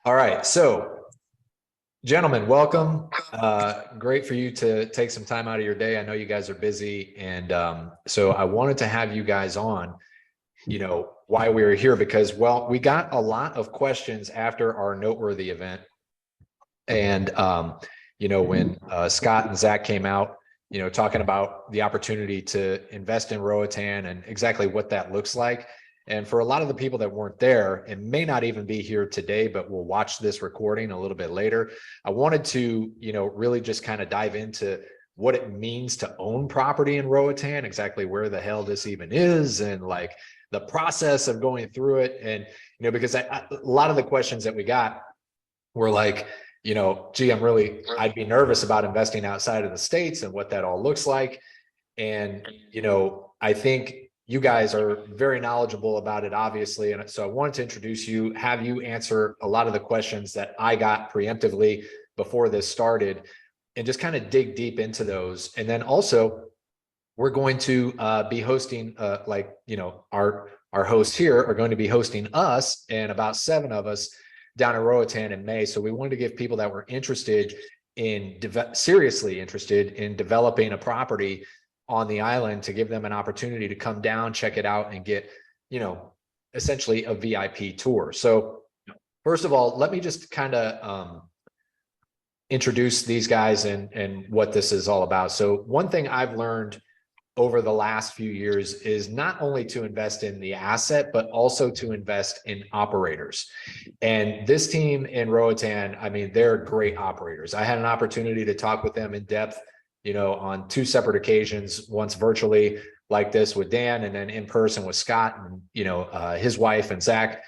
All right, so gentlemen, welcome. Great for you to take some time out of your day. I know you guys are busy, and so I wanted to have you guys on, why we were here, because, well, we got a lot of questions after our noteworthy event. And, when Scott and Zach came out, talking about the opportunity to invest in Roatan and exactly what that looks like. And for a lot of the people that weren't there and may not even be here today, but will watch this recording a little bit later, I wanted to, really just kind of dive into what it means to own property in Roatan, exactly where the hell this even is, and like the process of going through it. And, because a lot of the questions that we got were like, gee, I'd be nervous about investing outside of the States and what that all looks like. And, I think you guys are very knowledgeable about it, obviously. And so I wanted to introduce you, have you answer a lot of the questions that I got preemptively before this started, and just kind of dig deep into those. And then also, we're going to be hosting, our hosts here are going to be hosting us and about 7 of us down in Roatan in May. So we wanted to give people that were interested in, seriously interested in developing a property on the island, to give them an opportunity to come down, check it out, and get, essentially a VIP tour. So first of all, let me just kind of introduce these guys and what this is all about. So one thing I've learned over the last few years is not only to invest in the asset, but also to invest in operators. And this team in Roatan, I mean, they're great operators. I had an opportunity to talk with them in depth, on 2 separate occasions, once virtually like this with Dan, and then in person with Scott and, his wife and Zach.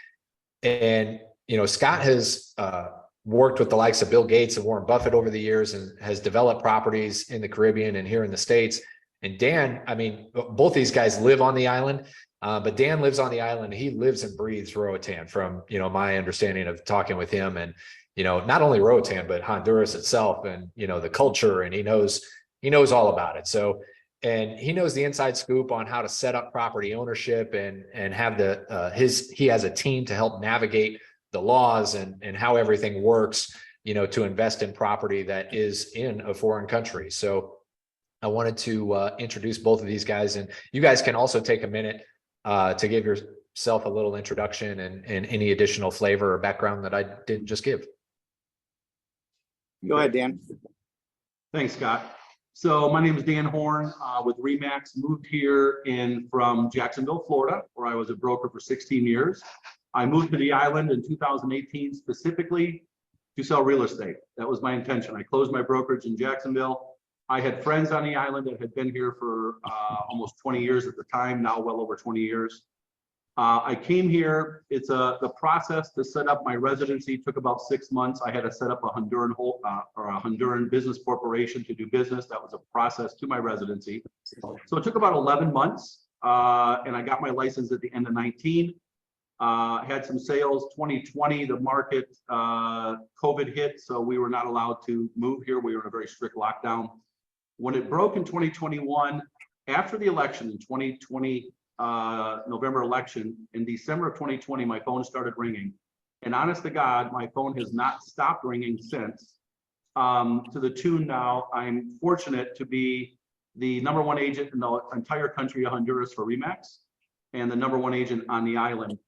And, Scott has worked with the likes of Bill Gates and Warren Buffett over the years, and has developed properties in the Caribbean and here in the States. And Dan, I mean, both these guys live on the island, but Dan lives on the island. He lives and breathes Roatan, from, my understanding of talking with him. And, not only Roatan, but Honduras itself, and, the culture, and he knows all about it. So, and he knows the inside scoop on how to set up property ownership, and have he has a team to help navigate the laws and how everything works, to invest in property that is in a foreign country. So I wanted to introduce both of these guys, and you guys can also take a minute to give yourself a little introduction and any additional flavor or background that I didn't just give. Go ahead, Dan. Thanks, Scott. So my name is Dan Horn with Remax. Moved here from Jacksonville, Florida, where I was a broker for 16 years. I moved to the island in 2018 specifically to sell real estate. That was my intention. I closed my brokerage in Jacksonville. I had friends on the island that had been here for almost 20 years at the time, now well over 20 years. I came here. The process to set up my residency took about 6 months. I had to set up a Honduran business corporation to do business. That was a process to my residency. So it took about 11 months, and I got my license at the end of 19. Had some sales. 2020, the market, COVID hit, so we were not allowed to move here. We were in a very strict lockdown. When it broke in 2021, after the election in 2020, November election, in December of 2020, my phone started ringing. And honest to God, my phone has not stopped ringing since. To the tune now, I'm fortunate to be the #1 agent in the entire country of Honduras for Remax, and the #1 agent on the island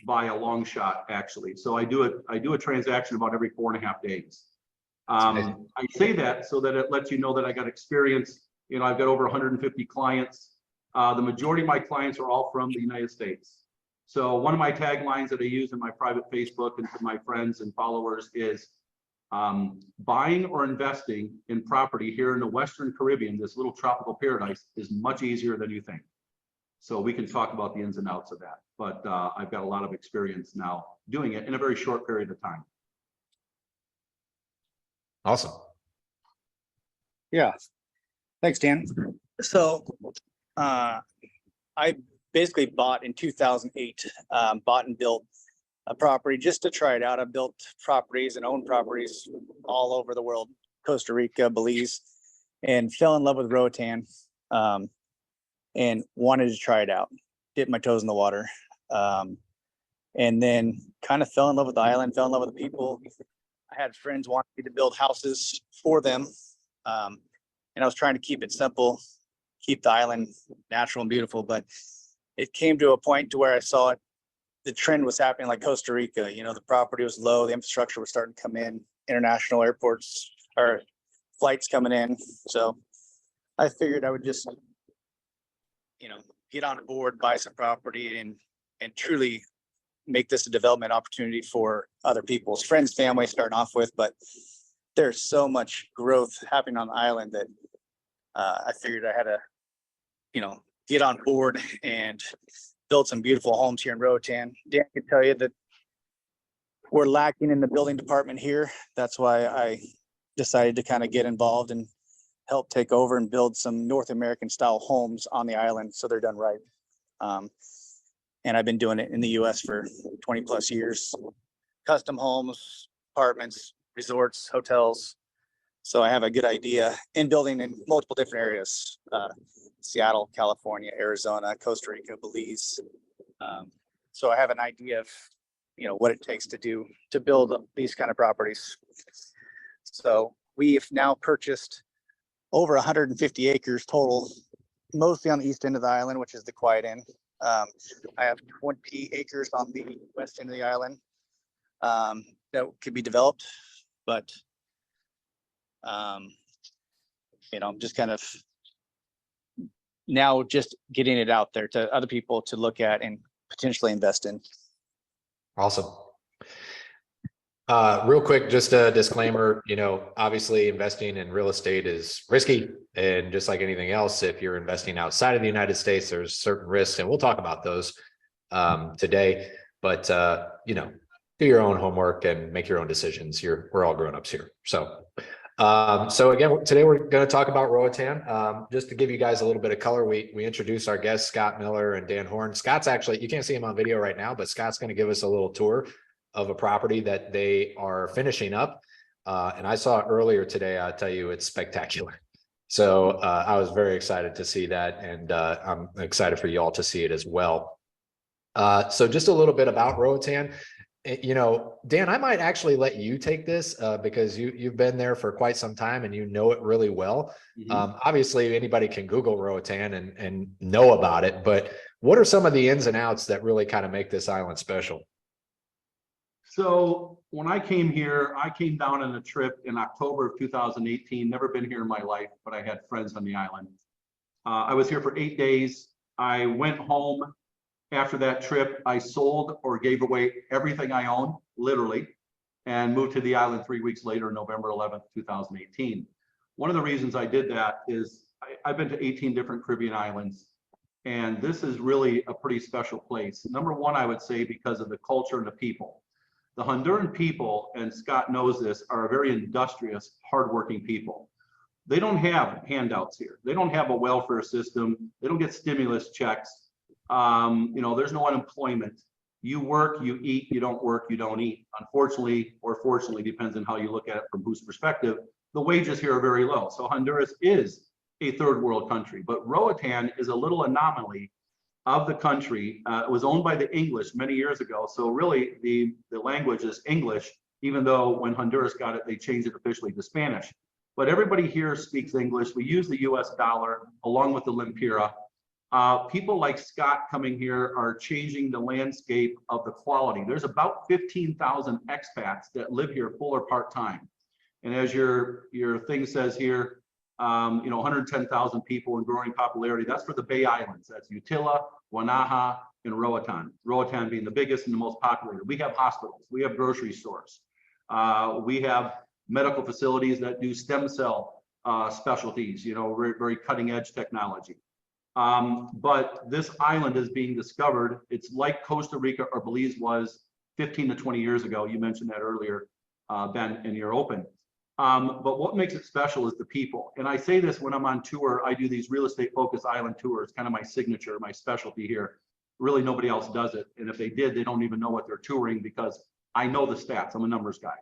by a long shot, actually. So I do a transaction about every 4.5 days. I say that so that it lets you know that I got experience. I've got over 150 clients. The majority of my clients are all from the United States. So one of my taglines that I use in my private Facebook and to my friends and followers is buying or investing in property here in the Western Caribbean, this little tropical paradise, is much easier than you think. So we can talk about the ins and outs of that. But I've got a lot of experience now doing it in a very short period of time. Awesome. Yeah. Thanks, Dan. So I basically bought in 2008, bought and built a property just to try it out. I built properties and owned properties all over the world, Costa Rica, Belize, and fell in love with Roatan, and wanted to try it out, dip my toes in the water. and then kind of fell in love with the island, fell in love with the people. I had friends wanting me to build houses for them. And I was trying to keep it simple, keep the island natural and beautiful, but it came to a point to where I saw it. The trend was happening like Costa Rica, you know, the property was low, the infrastructure was starting to come in, international airports or flights coming in. So I figured I would just, you know, get on board, buy some property and truly make this a development opportunity for other people's friends, family starting off with, but there's so much growth happening on the island that I figured I had to, you know, get on board and build some beautiful homes here in Roatan. Dan can tell you that we're lacking in the building department here. That's why I decided to kind of get involved and help take over and build some North American style homes on the island so they're done right. And I've been doing it in the US for 20 plus years. Custom homes, apartments, resorts, hotels. So I have a good idea in building in multiple different areas. Seattle, California, Arizona, Costa Rica, Belize. So I have an idea of, you know, what it takes to build these kind of properties. So we've now purchased over 150 acres total, mostly on the east end of the island, which is the quiet end. I have 20 acres on the west end of the island that could be developed, but you know, I'm just kind of now just getting it out there to other people to look at and potentially invest in. Awesome. Real quick, just a disclaimer, you know, obviously investing in real estate is risky, and just like anything else, if you're investing outside of the United States, there's certain risks, and we'll talk about those today, but you know, do your own homework and make your own decisions. We're all grown-ups here. So again, today we're going to talk about Roatan. Just to give you guys a little bit of color, we introduced our guests, Scott Miller and Dan Horn. Scott's actually, you can't see him on video right now, but Scott's going to give us a little tour of a property that they are finishing up. And I saw it earlier today. I'll tell you, it's spectacular. So I was very excited to see that, and I'm excited for you all to see it as well. So just a little bit about Roatan. You know, Dan, I might actually let you take this because you've been there for quite some time and you know it really well. Obviously, anybody can Google Roatan and know about it, but what are some of the ins and outs that really kind of make this island special? So when I came here, I came down on a trip in October of 2018. Never been here in my life, but I had friends on the island. I was here for 8 days. I went home. After that trip, I sold or gave away everything I owned, literally, and moved to the island 3 weeks later, November 11th, 2018. One of the reasons I did that is I've been to 18 different Caribbean islands, and this is really a pretty special place. Number one, I would say because of the culture and the people. The Honduran people, and Scott knows this, are a very industrious, hardworking people. They don't have handouts here. They don't have a welfare system. They don't get stimulus checks. You know, there's no unemployment. You work, you eat, you don't work, you don't eat. Unfortunately, or fortunately, depends on how you look at it from whose perspective, the wages here are very low. So Honduras is a third world country, but Roatan is a little anomaly of the country. It was owned by the English many years ago. So really the language is English, even though when Honduras got it, they changed it officially to Spanish. But everybody here speaks English. We use the US dollar along with the Lempira. People like Scott coming here are changing the landscape of the quality. There's about 15,000 expats that live here full or part-time. And as your thing says here, you know, 110,000 people in growing popularity. That's for the Bay Islands. That's Utila, Wanaha, and Roatan. Roatan being the biggest and the most populated. We have hospitals. We have grocery stores. We have medical facilities that do stem cell specialties, you know, very cutting edge technology. But this island is being discovered. It's like Costa Rica or Belize was 15 to 20 years ago. You mentioned that earlier, Ben, in your open. But what makes it special is the people. And I say this when I'm on tour. I do these real estate focused island tours, kind of my signature, my specialty here. Really, nobody else does it. And if they did, they don't even know what they're touring because I know the stats. I'm a numbers guy.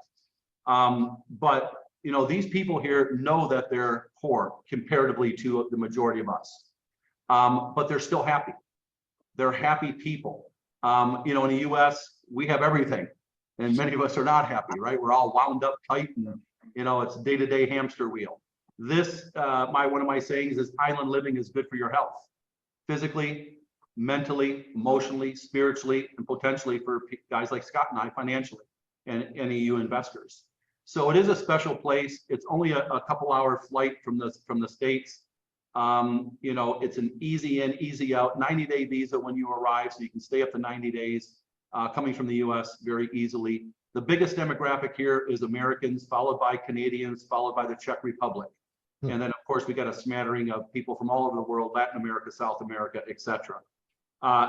But you know, these people here know that they're poor comparatively to the majority of us. But they're still happy. They're happy people. You know, in the US, we have everything. And many of us are not happy, right? We're all wound up tight and, you know, it's day-to-day hamster wheel. This, one of my sayings is island living is good for your health, physically, mentally, emotionally, spiritually, and potentially for guys like Scott and I financially, and any of you investors. So it is a special place. It's only a couple hour flight from the States. You know, it's an easy in, easy out, 90-day visa when you arrive, so you can stay up to 90 days coming from the US very easily. The biggest demographic here is Americans, followed by Canadians, followed by the Czech Republic. And then, of course, we got a smattering of people from all over the world, Latin America, South America, etc.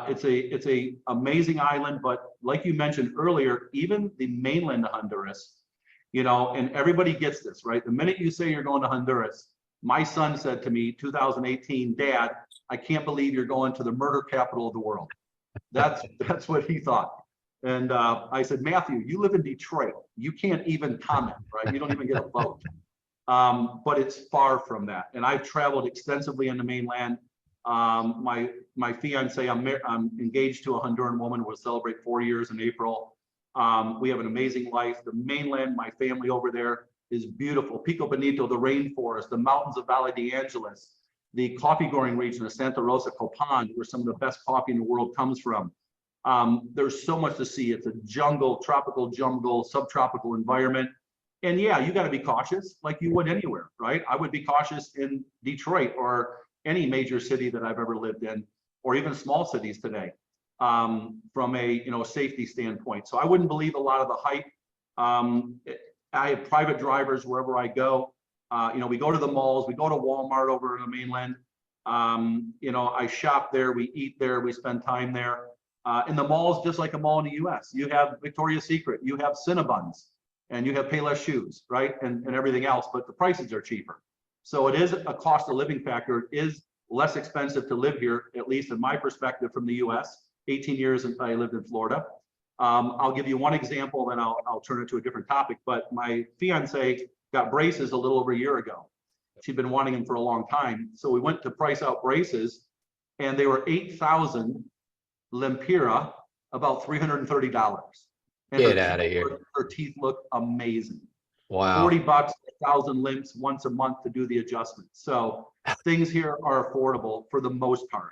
It's a amazing island, but like you mentioned earlier, even the mainland of Honduras, you know, and everybody gets this, right? The minute you say you're going to Honduras, my son said to me, 2018, Dad, I can't believe you're going to the murder capital of the world. That's what he thought. And I said, Matthew, you live in Detroit. You can't even comment, right? You don't even get a vote. But it's far from that. And I've traveled extensively in the mainland. My fiance, I'm engaged to a Honduran woman. We'll celebrate 4 years in April. We have an amazing life. The mainland, my family over there is beautiful. Pico Bonito, the rainforest, the mountains of Valle de Angeles, the coffee growing region of Santa Rosa Copan, where some of the best coffee in the world comes from. There's so much to see. It's a jungle, tropical jungle, subtropical environment. And yeah, you got to be cautious like you would anywhere, right? I would be cautious in Detroit or any major city that I've ever lived in, or even small cities today, from a safety standpoint. So I wouldn't believe a lot of the hype. I have private drivers wherever I go. We go to the malls, we go to Walmart over in the mainland. I shop there, we eat there, we spend time there. In the malls, just like a mall in the US, you have Victoria's Secret, you have Cinnabons, and you have Payless shoes, right? And everything else, but the prices are cheaper. So it is a cost of living factor. It is less expensive to live here, at least in my perspective from the US. 18 years I lived in Florida. I'll give you one example, then I'll turn it to a different topic. But my fiance got braces a little over a year ago. She'd been wanting them for a long time. So we went to price out braces, and they were 8,000 Lempira, about $330. And Get out of here. Her teeth look amazing. Wow. $40, 1,000 limps once a month to do the adjustment. So things here are affordable for the most part.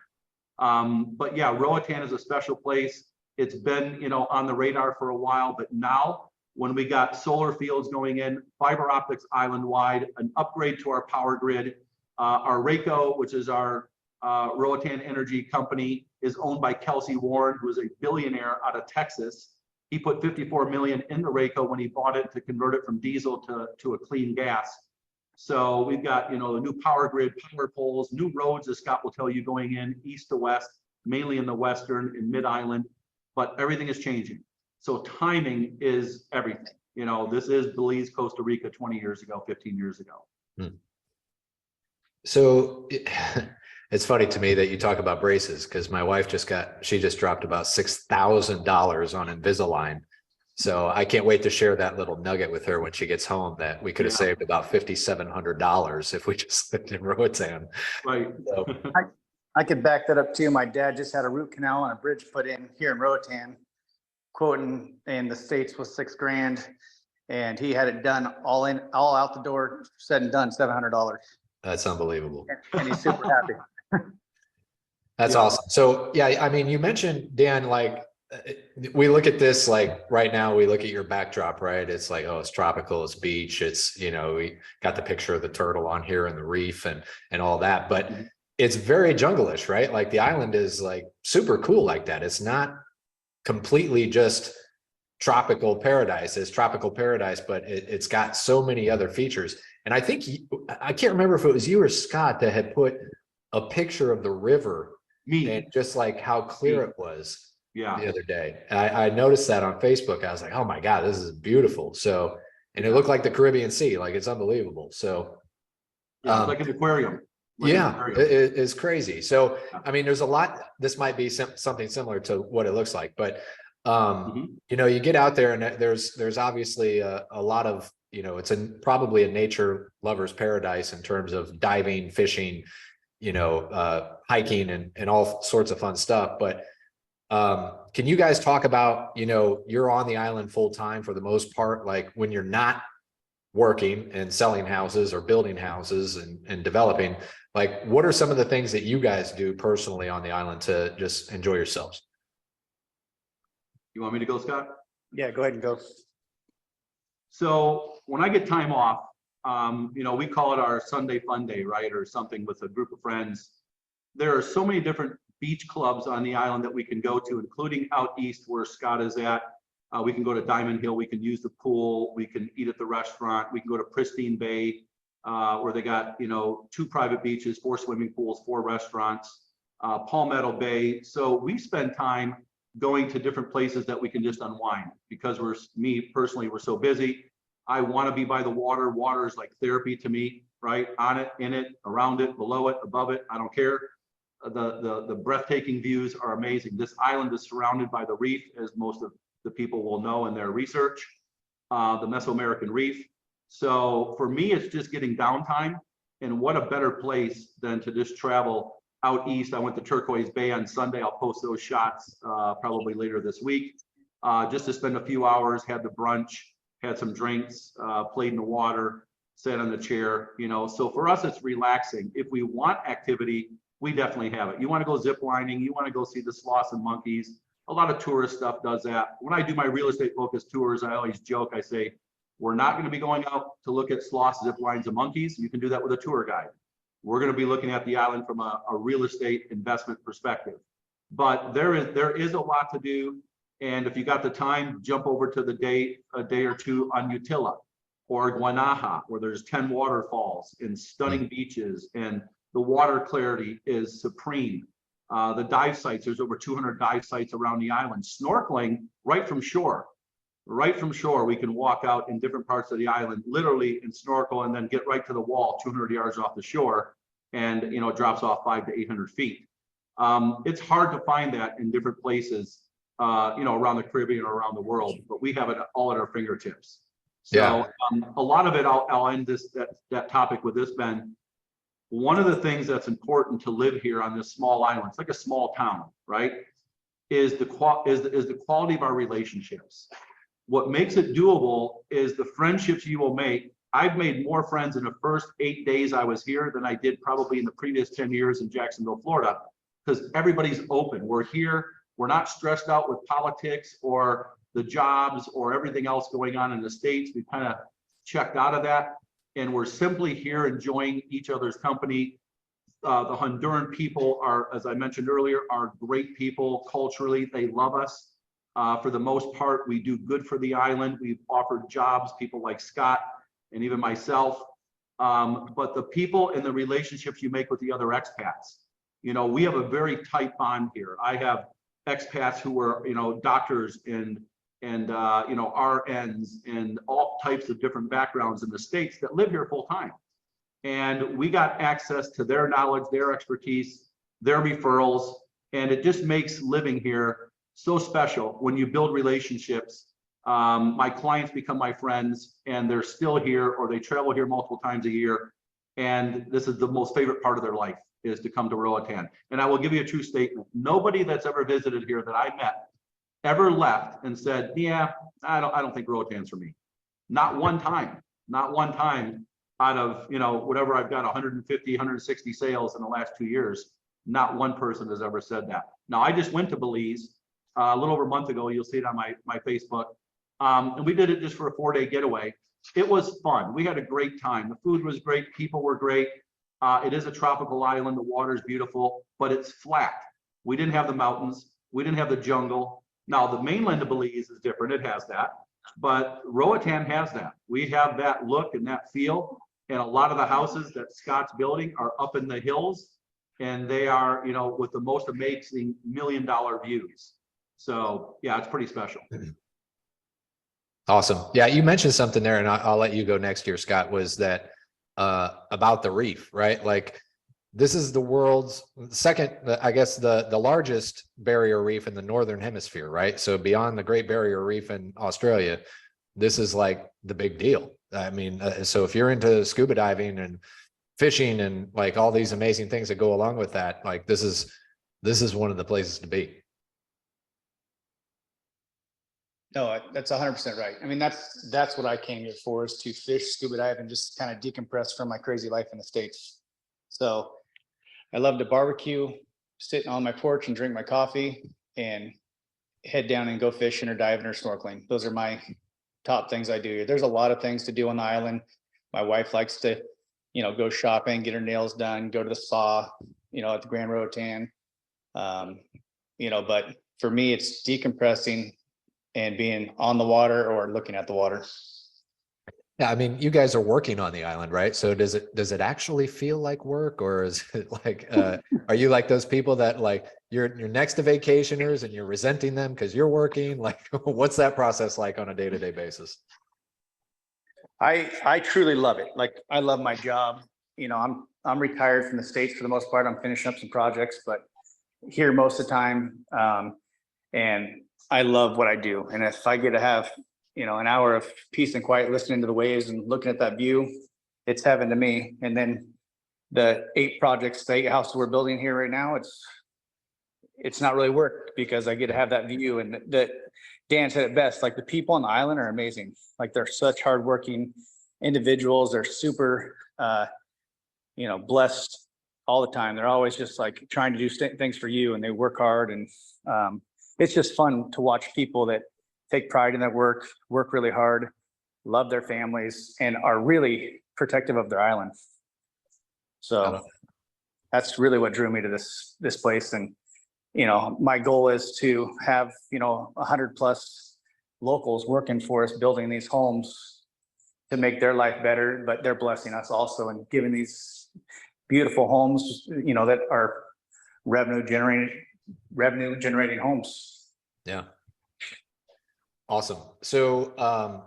But yeah, Roatan is a special place. It's been, on the radar for a while, but now when we got solar fields going in, fiber optics island wide, an upgrade to our power grid, our RACO, which is our Roatan Energy company, is owned by Kelsey Warren, who is a billionaire out of Texas. He put 54 million in the RACO when he bought it to convert it from diesel to a clean gas. So we've got, the new power grid, power poles, new roads, as Scott will tell you, going in east to west, mainly in the western and mid-island, but everything is changing. So timing is everything. This is Belize, Costa Rica 20 years ago, 15 years ago. So it's funny to me that you talk about braces, because my wife she just dropped about $6,000 on Invisalign. So I can't wait to share that little nugget with her when she gets home, that we could have saved about $5,700 if we just lived in Roatan. Right. So, I could back that up too. My dad just had a root canal and a bridge put in here in Roatan, quoting in the States was $6,000, and he had it done all out the door, said and done, $700. that's unbelievable. And he's super happy. That's awesome. So yeah, I mean, you mentioned, Dan, like we look at this, like right now we look at your backdrop, right? It's like, oh, it's tropical, it's beach, it's, we got the picture of the turtle on here and the reef and all that, but it's very jungle-ish, right? Like the island is like super cool like that. It's not completely just tropical paradise. It's tropical paradise, but it's got so many other features. And I think, I can't remember if it was you or Scott that had put a picture of the river and just like how clear it was the other day. I noticed that on Facebook. I was like, oh my God, this is beautiful. So, and it looked like the Caribbean Sea, like it's unbelievable. So it's like an aquarium. It's crazy. So, I mean, there's a lot, this might be something similar to what it looks like, but you get out there and there's obviously a lot of, it's probably a nature lover's paradise in terms of diving, fishing, hiking and all sorts of fun stuff. But Can you guys talk about, you're on the island full time for the most part, like when you're not working and selling houses or building houses and developing, like what are some of the things that you guys do personally on the island to just enjoy yourselves? You want me to go, Scott? Yeah, go ahead and go. So when I get time off, we call it our Sunday fun day, right? Or something with a group of friends. There are so many different beach clubs on the island that we can go to, including out east where Scott is at. We can go to Diamond Hill, we can use the pool, we can eat at the restaurant, we can go to Pristine Bay, where they got, 2 private beaches, 4 swimming pools, 4 restaurants, Palmetto Bay. So we spend time going to different places that we can just unwind because me personally, we're so busy. I want to be by the water. Water is like therapy to me, right? On it, in it, around it, below it, above it. I don't care. The breathtaking views are amazing. This island is surrounded by the reef, as most of the people will know in their research, the Mesoamerican reef. So for me, it's just getting downtime. And what a better place than to just travel out east. I went to Turquoise Bay on Sunday. I'll post those shots probably later this week, just to spend a few hours, had the brunch, had some drinks, played in the water, sat on the chair, So for us, it's relaxing. If we want activity, we definitely have it. You want to go zip lining, you want to go see the sloths and monkeys. A lot of tourist stuff does that. When I do my real estate focused tours, I always joke, I say, we're not going to be going out to look at sloths, zip lines, and monkeys. You can do that with a tour guide. We're going to be looking at the island from a real estate investment perspective. But there is a lot to do. And if you got the time, jump over to a day or two on Utila or Guanaja, where there's 10 waterfalls and stunning beaches, and the water clarity is supreme. The dive sites, there's over 200 dive sites around the island. Snorkeling right from shore. Right from shore, we can walk out in different parts of the island, literally, and snorkel, and then get right to the wall 200 yards off the shore, and it drops off 500 to 800 feet. It's hard to find that in different places, around the Caribbean or around the world, but we have it all at our fingertips. So a lot of it, I'll end that topic with this, Ben. One of the things that's important to live here on this small island, it's like a small town, right? Is the quality of our relationships. What makes it doable is the friendships you will make. I've made more friends in the first 8 days I was here than I did probably in the previous 10 years in Jacksonville, Florida, because everybody's open. We're here. We're not stressed out with politics or the jobs or everything else going on in the States. We kind of checked out of that, and we're simply here enjoying each other's company. The Honduran people are, as I mentioned earlier, are great people culturally. They love us. For the most part, we do good for the island. We've offered jobs, people like Scott and even myself. But the people and the relationships you make with the other expats, we have a very tight bond here. I have expats who are, doctors and RNs and all types of different backgrounds in the States that live here full time. And we got access to their knowledge, their expertise, their referrals, and it just makes living here so special when you build relationships. My clients become my friends, and they're still here, or they travel here multiple times a year. And this is the most favorite part of their life, is to come to Roatan. And I will give you a true statement. Nobody that's ever visited here that I met ever left and said, yeah, I don't think Roatan's for me. Not one time, not one time out of, whatever I've got 150, 160 sales in the last 2 years. Not one person has ever said that. Now, I just went to Belize a little over a month ago. You'll see it on my Facebook. And we did it just for a 4-day getaway. It was fun. We had a great time. The food was great. People were great. It is a tropical island. The water is beautiful, but it's flat. We didn't have the mountains. We didn't have the jungle. Now, the mainland of Belize is different. It has that. But Roatan has that. We have that look and that feel. And a lot of the houses that Scott's building are up in the hills. And they are, with the most amazing $1 million views. So, yeah, it's pretty special. Awesome. Yeah, you mentioned something there, and I'll let you go next here, Scott, was that about the reef, right? Like, this is the world's second, I guess, the largest barrier reef in the Northern Hemisphere, right? So beyond the Great Barrier Reef in Australia, this is like the big deal. I mean, so if you're into scuba diving and fishing and like all these amazing things that go along with that, like this is one of the places to be. No, that's 100% right. I mean, that's what I came here for, is to fish, scuba dive, and just kind of decompress from my crazy life in the States. So I love to barbecue, sit on my porch and drink my coffee, and head down and go fishing or diving or snorkeling. Those are my top things I do. There's a lot of things to do on the island. My wife likes to, go shopping, get her nails done, go to the spa, at the Grand Roatan. But for me, it's decompressing and being on the water or looking at the water. Yeah, I mean, you guys are working on the island, right? So does it actually feel like work, or is it like are you like those people that like you're next to vacationers and you're resenting them because you're working? Like, what's that process like on a day-to-day basis? I truly love it. Like, I love my job. I'm retired from the States for the most part. I'm finishing up some projects, but here most of the time. And I love what I do. And if I get to have, an hour of peace and quiet, listening to the waves and looking at that view, it's heaven to me. And then the 8 houses we're building here right now, it's not really work because I get to have that view. And that Dan said it best, like the people on the island are amazing. Like, they're such hardworking individuals. They're super, blessed all the time. They're always just like trying to do things for you, and they work hard. And it's just fun to watch people that take pride in their work really hard, love their families, and are really protective of their island. So that's really what drew me to this place. And, my goal is to have, 100+ locals working for us, building these homes to make their life better, but they're blessing us also and giving these beautiful homes, that are revenue generating homes. Yeah. Awesome. So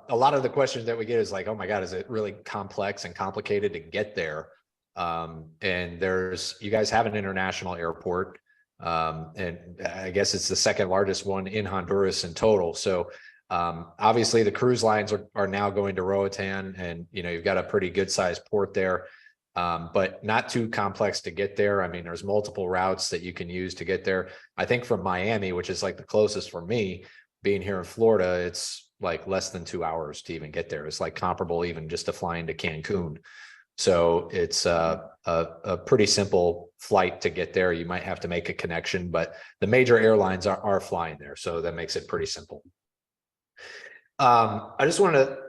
a lot of the questions that we get is like, oh my God, is it really complex and complicated to get there? And you guys have an international airport. And I guess it's the second largest one in Honduras in total. So obviously the cruise lines are now going to Roatan, and you've got a pretty good sized port there, but not too complex to get there. I mean, there's multiple routes that you can use to get there. I think from Miami, which is like the closest for me, being here in Florida, it's like less than 2 hours to even get there. It's like comparable even just to flying to Cancun. So it's a pretty simple flight to get there. You might have to make a connection, but the major airlines are flying there. So that makes it pretty simple. I just want to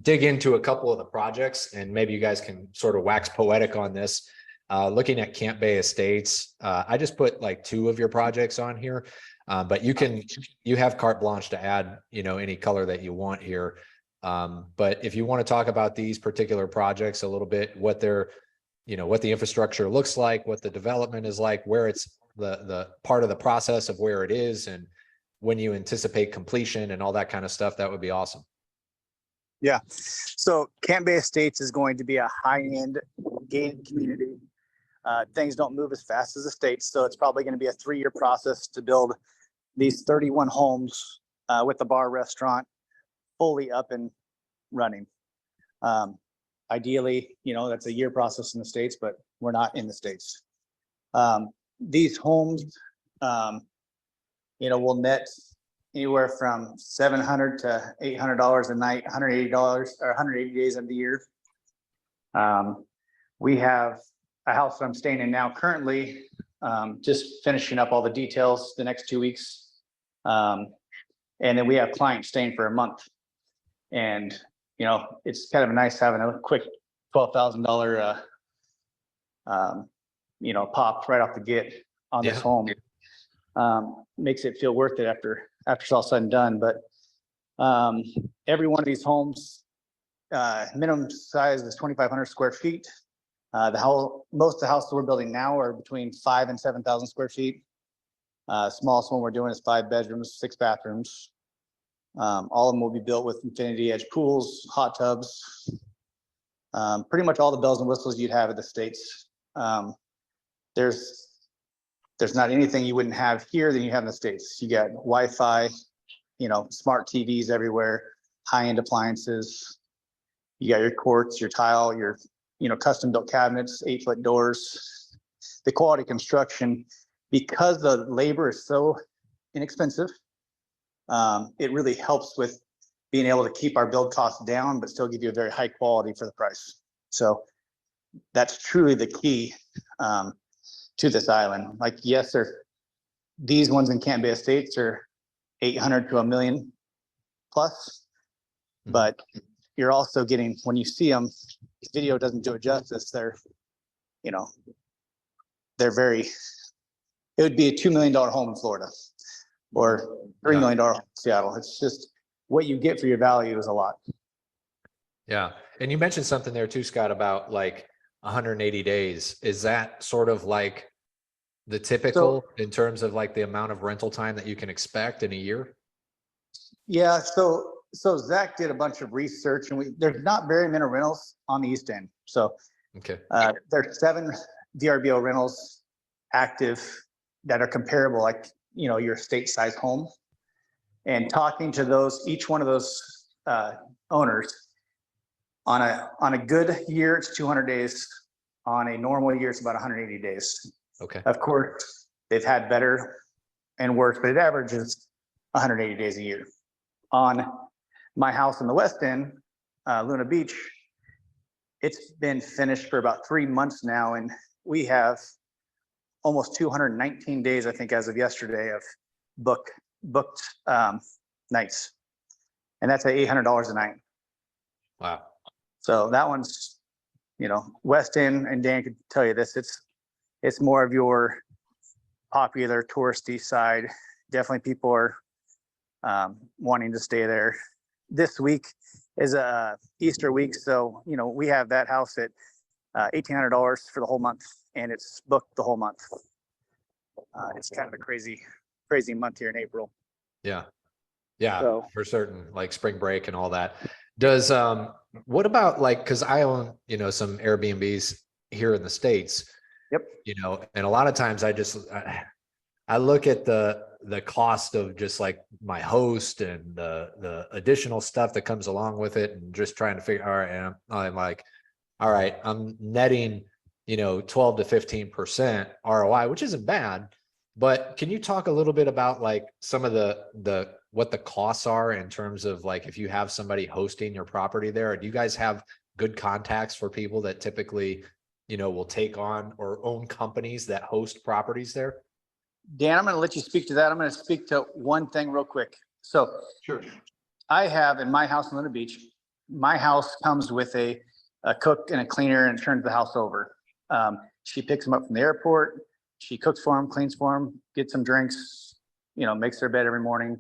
dig into a couple of the projects, and maybe you guys can sort of wax poetic on this. Looking at Camp Bay Estates, I just put like 2 of your projects on here, but you have carte blanche to add, any color that you want here. But if you want to talk about these particular projects a little bit, what they're, what the infrastructure looks like, what the development is like, where it's the part of the process of where it is, and when you anticipate completion and all that kind of stuff, that would be awesome. Yeah. So Camp Bay Estates is going to be a high-end gated community. Things don't move as fast as the States. So it's probably going to be a 3-year process to build these 31 homes with a bar, restaurant, fully up and running. Ideally, that's a year process in the States, but we're not in the States. These homes, will net anywhere from $700 to $800 a night, $180 or 180 days of the year. We have a house that I'm staying in now currently, just finishing up all the details the next 2 weeks. And then we have clients staying for a month. And, it's kind of nice having a quick $12,000, pop right off the get on this home. Makes it feel worth it after it's all said and done. But every one of these homes, minimum size is 2,500 square feet. Most of the houses we're building now are between 5,000 and 7,000 square feet. Smallest one we're doing is 5 bedrooms, 6 bathrooms. All of them will be built with infinity edge pools, hot tubs, pretty much all the bells and whistles you'd have in the States. There's not anything you wouldn't have here than you have in the States. You got Wi-Fi, smart TVs everywhere, high-end appliances. You got your quartz, your tile, your, custom built cabinets, 8-foot doors. The quality construction, because the labor is so inexpensive, it really helps with being able to keep our build costs down, but still give you a very high quality for the price. So that's truly the key to this island. Like, yes, these ones in Camp Bay Estates are 800 to $1 million plus, but you're also getting, when you see them, video doesn't do it justice. They're very, it would be a $2 million home in Florida or $3 million home in Seattle. It's just what you get for your value is a lot. Yeah. And you mentioned something there too, Scott, about like 180 days. Is that sort of like the typical in terms of like the amount of rental time that you can expect in a year? Yeah. So Zach did a bunch of research, and there's not very many rentals on the East End. So Okay. there's 7 VRBO rentals active that are comparable, like, your state size home. And talking to those, each one of those owners, on a good year, it's 200 days. On a normal year, it's about 180 days. Okay. Of course, they've had better and worse, but it averages 180 days a year. On my house in the West End, Luna Beach, it's been finished for about 3 months now, and we have almost 219 days, I think, as of yesterday, of booked nights, and that's at $800 a night. Wow. So that one's, West End, and Dan could tell you this, it's more of your popular touristy side. Definitely people are wanting to stay there. This week is Easter week, so we have that house at $1,800 for the whole month, and it's booked the whole month. It's kind of a crazy month here in April. Yeah. Yeah, So, for certain, like spring break and all that. Does what about like, because I own some Airbnbs here in the States. Yep. And a lot of times I look at the cost of just like my host and the additional stuff that comes along with it, and just trying to figure, all right, and I'm like, all right, I'm netting 12 to 15% ROI, which isn't bad. But can you talk a little bit about like some of the what the costs are in terms of like, if you have somebody hosting your property there? Or do you guys have good contacts for people that typically will take on or own companies that host properties there? Dan, I'm going to let you speak to that. I'm going to speak to one thing real quick. So Sure. I have in my house in Luna Beach, my house comes with a cook and a cleaner, and turns the house over. She picks them up from the airport. She cooks for them, cleans for them, gets some drinks, makes their bed every morning,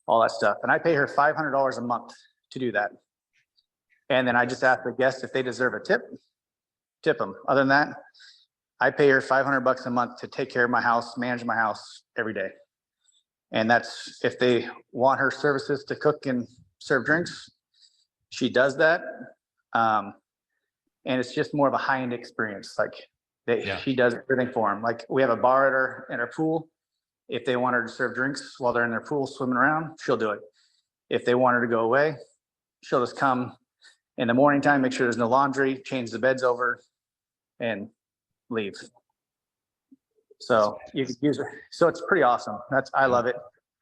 all that stuff. And I pay her $500 a month to do that. And then I just ask the guests if they deserve a tip them. Other than that, I pay her $500 a month to take care of my house, manage my house every day. And that's if they want her services to cook and serve drinks, she does that. And it's just more of a high-end experience. Like she does everything for them. Like we have a bar at our pool. If they want her to serve drinks while they're in their pool swimming around, she'll do it. If they want her to go away, she'll just come in the morning time, make sure there's no laundry, change the beds over, and leave. So you could use it. So it's pretty awesome. I love it.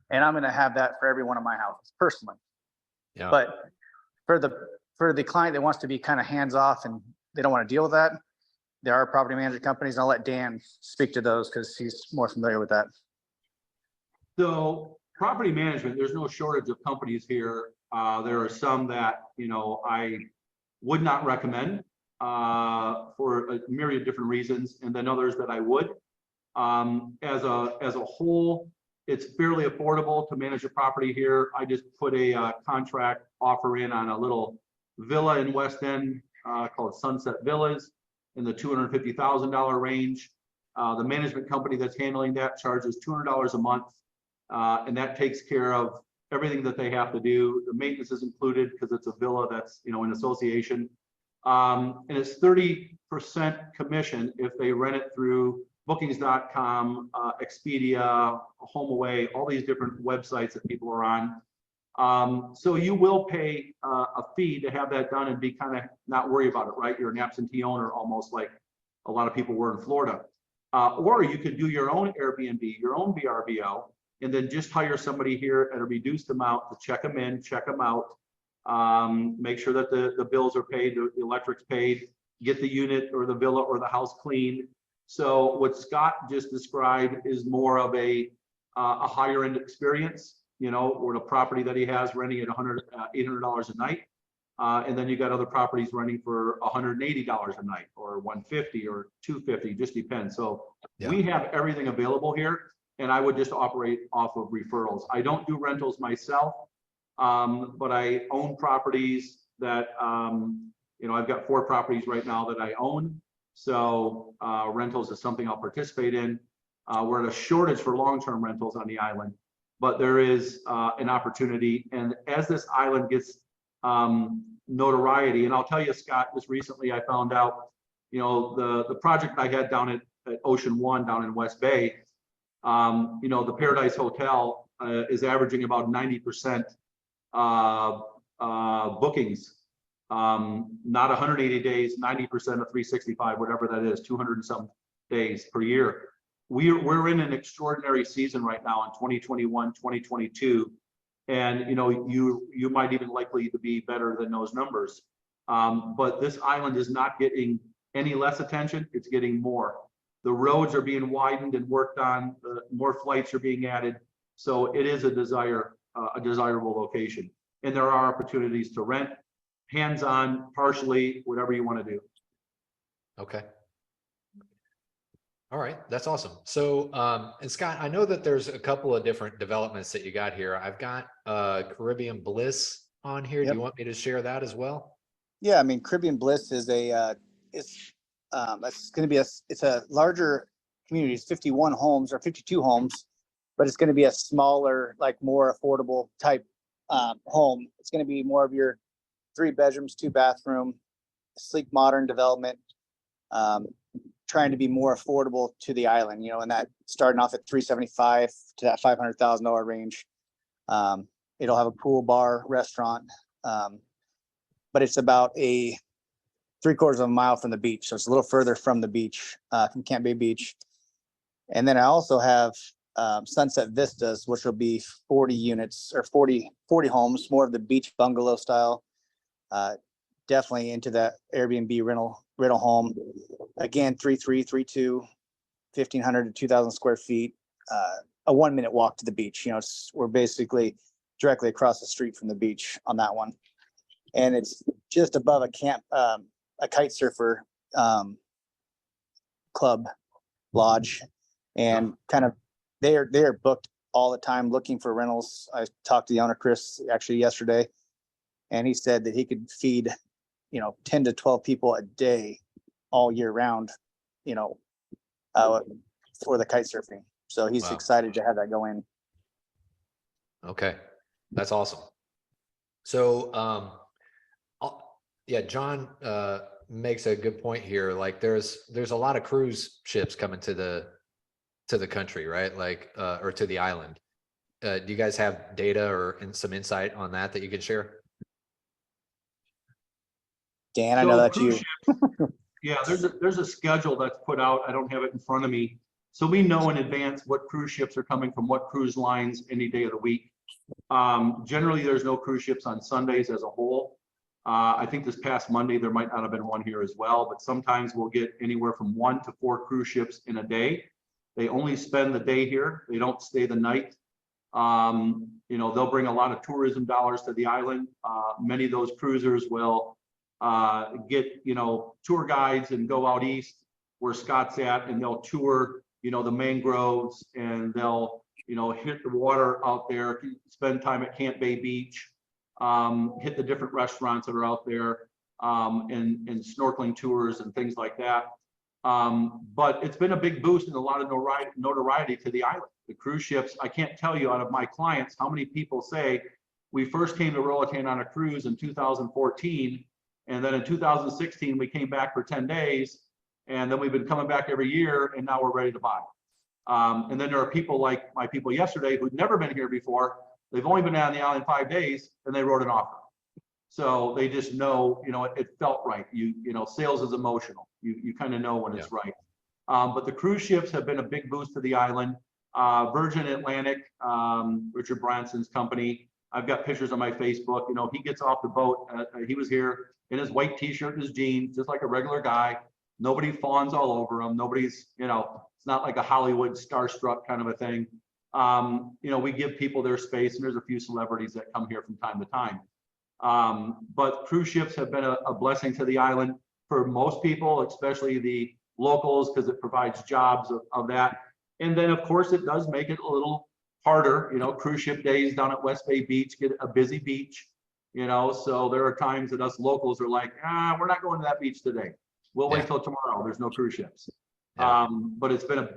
And I'm going to have that for every one of my houses personally. Yeah. But for the client that wants to be kind of hands off and they don't want to deal with that, there are property management companies. And I'll let Dan speak to those because he's more familiar with that. So property management, there's no shortage of companies here. There are some that, I would not recommend for a myriad of different reasons, and then others that I would. As a whole, it's fairly affordable to manage a property here. I just put a contract offer in on a little villa in West End called Sunset Villas in the $250,000 range. The management company that's handling that charges $200 a month, and that takes care of everything that they have to do. The maintenance is included because it's a villa that's an association, and it's 30% commission if they rent it through bookings.com, Expedia, HomeAway, all these different websites that people are on. So you will pay a fee to have that done and be kind of not worry about it, right? You're an absentee owner, almost like a lot of people were in Florida. Or you could do your own Airbnb, your own VRBO, and then just hire somebody here at a reduced amount to check them in, check them out, make sure that the bills are paid, the electric's paid, get the unit or the villa or the house cleaned. So what Scott just described is more of a higher end experience, you know, or the property that he has renting at $800 a night. And then you got other properties running for $180 a night or $150 or $250, just depends. So we have everything available here, and I would just operate off of referrals. I don't do rentals myself, but I own properties that, you know, I've got 4 properties right now that I own. So rentals is something I'll participate in. We're at a shortage for long-term rentals on the island, but there is an opportunity. And as this island gets notoriety, and I'll tell you, Scott, just recently I found out, you know, the project I had down at Ocean One down in West Bay, you know, the Paradise Hotel is averaging about 90% bookings, not 180 days, 90% of 365, whatever that is, 200 and some days per year. We're in an extraordinary season right now in 2021, 2022. And, you know, you might even likely to be better than those numbers. But this island is not getting any less attention. It's getting more. The roads are being widened and worked on. More flights are being added. So it is a desirable location. And there are opportunities to rent, hands-on, partially, whatever you want to do. Okay. All right, that's awesome. So, and Scott, I know that there's a couple of different developments that you got here. I've got Caribbean Bliss on here. Do you want me to share that as well? Yeah, I mean, Caribbean Bliss is it's going to be it's a larger community. It's 51 homes or 52 homes, but it's going to be a smaller, like more affordable type home. It's going to be more of your 3 bedrooms, 2 bathroom, sleek, modern development. Trying to be more affordable to the island, you know, and that starting off at 375 to that $500,000 range. It'll have a pool, bar, restaurant, but it's about a 3/4 of a mile from the beach. So it's a little further from the beach, from Camp Bay Beach. And then I also have Sunset Vistas, which will be 40 units or 40 homes, more of the beach bungalow style. Definitely into that Airbnb rental home. Again, 3.3, 3.2, 1,500 to 2,000 square feet. A 1-minute walk to the beach. You know, we're basically directly across the street from the beach on that one, and it's just above a kite surfer club lodge, and kind of they are booked all the time looking for rentals. I talked to the owner Chris actually yesterday, and he said that he could feed, you know, 10 to 12 people a day all year round, you know, for the kite surfing. So he's excited to have that go in. Okay, that's awesome. So, yeah, John makes a good point here. Like there's a lot of cruise ships coming to the country, right? Like, or to the island. Do you guys have data or some insight on that you can share? Dan, I know that's you. Yeah, there's a schedule that's put out. I don't have it in front of me. So we know in advance what cruise ships are coming from what cruise lines any day of the week. Generally, there's no cruise ships on Sundays as a whole. I think this past Monday, there might not have been one here as well, but sometimes we'll get anywhere from 1 to 4 cruise ships in a day. They only spend the day here. They don't stay the night. You know, they'll bring a lot of tourism dollars to the island. Many of those cruisers will get, you know, tour guides and go out east where Scott's at, and they'll tour, you know, the mangroves, and they'll, you know, hit the water out there, spend time at Camp Bay Beach, hit the different restaurants that are out there, and snorkeling tours and things like that. But it's been a big boost and a lot of notoriety to the island. The cruise ships, I can't tell you out of my clients how many people say, we first came to Roatan on a cruise in 2014, and then in 2016, we came back for 10 days, and then we've been coming back every year, and now we're ready to buy. And then there are people like my people yesterday who'd never been here before. They've only been on the island 5 days, and they wrote an offer. So they just know, you know, it felt right. You know, sales is emotional. You kind of know when it's right. But the cruise ships have been a big boost to the island. Virgin Atlantic, Richard Branson's company. I've got pictures on my Facebook. You know, he gets off the boat. He was here in his white t-shirt and his jeans, just like a regular guy. Nobody fawns all over him. Nobody's, you know, it's not like a Hollywood starstruck kind of a thing. You know, we give people their space, and there's a few celebrities that come here from time to time. But cruise ships have been a blessing to the island for most people, especially the locals, because it provides jobs of that. And then, of course, it does make it a little harder. You know, cruise ship days down at West Bay Beach get a busy beach, you know, so there are times that us locals are like, we're not going to that beach today. We'll wait till tomorrow. There's no cruise ships. Yeah. But it's been a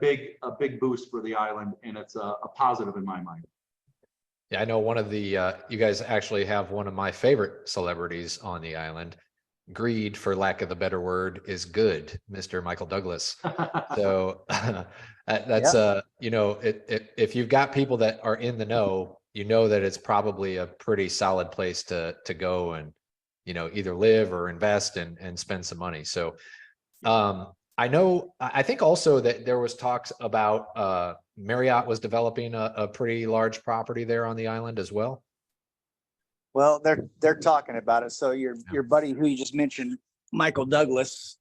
big boost for the island, and it's a positive in my mind. Yeah, I know one of the, you guys actually have one of my favorite celebrities on the island. Greed, for lack of a better word, is good, Mr. Michael Douglas. So that's, you know, if you've got people that are in the know, you know that it's probably a pretty solid place to go and, you know, either live or invest and spend some money. So I know, I think also that there was talks about Marriott was developing a pretty large property there on the island as well. Well, they're talking about it. So your buddy who you just mentioned, Michael Douglas,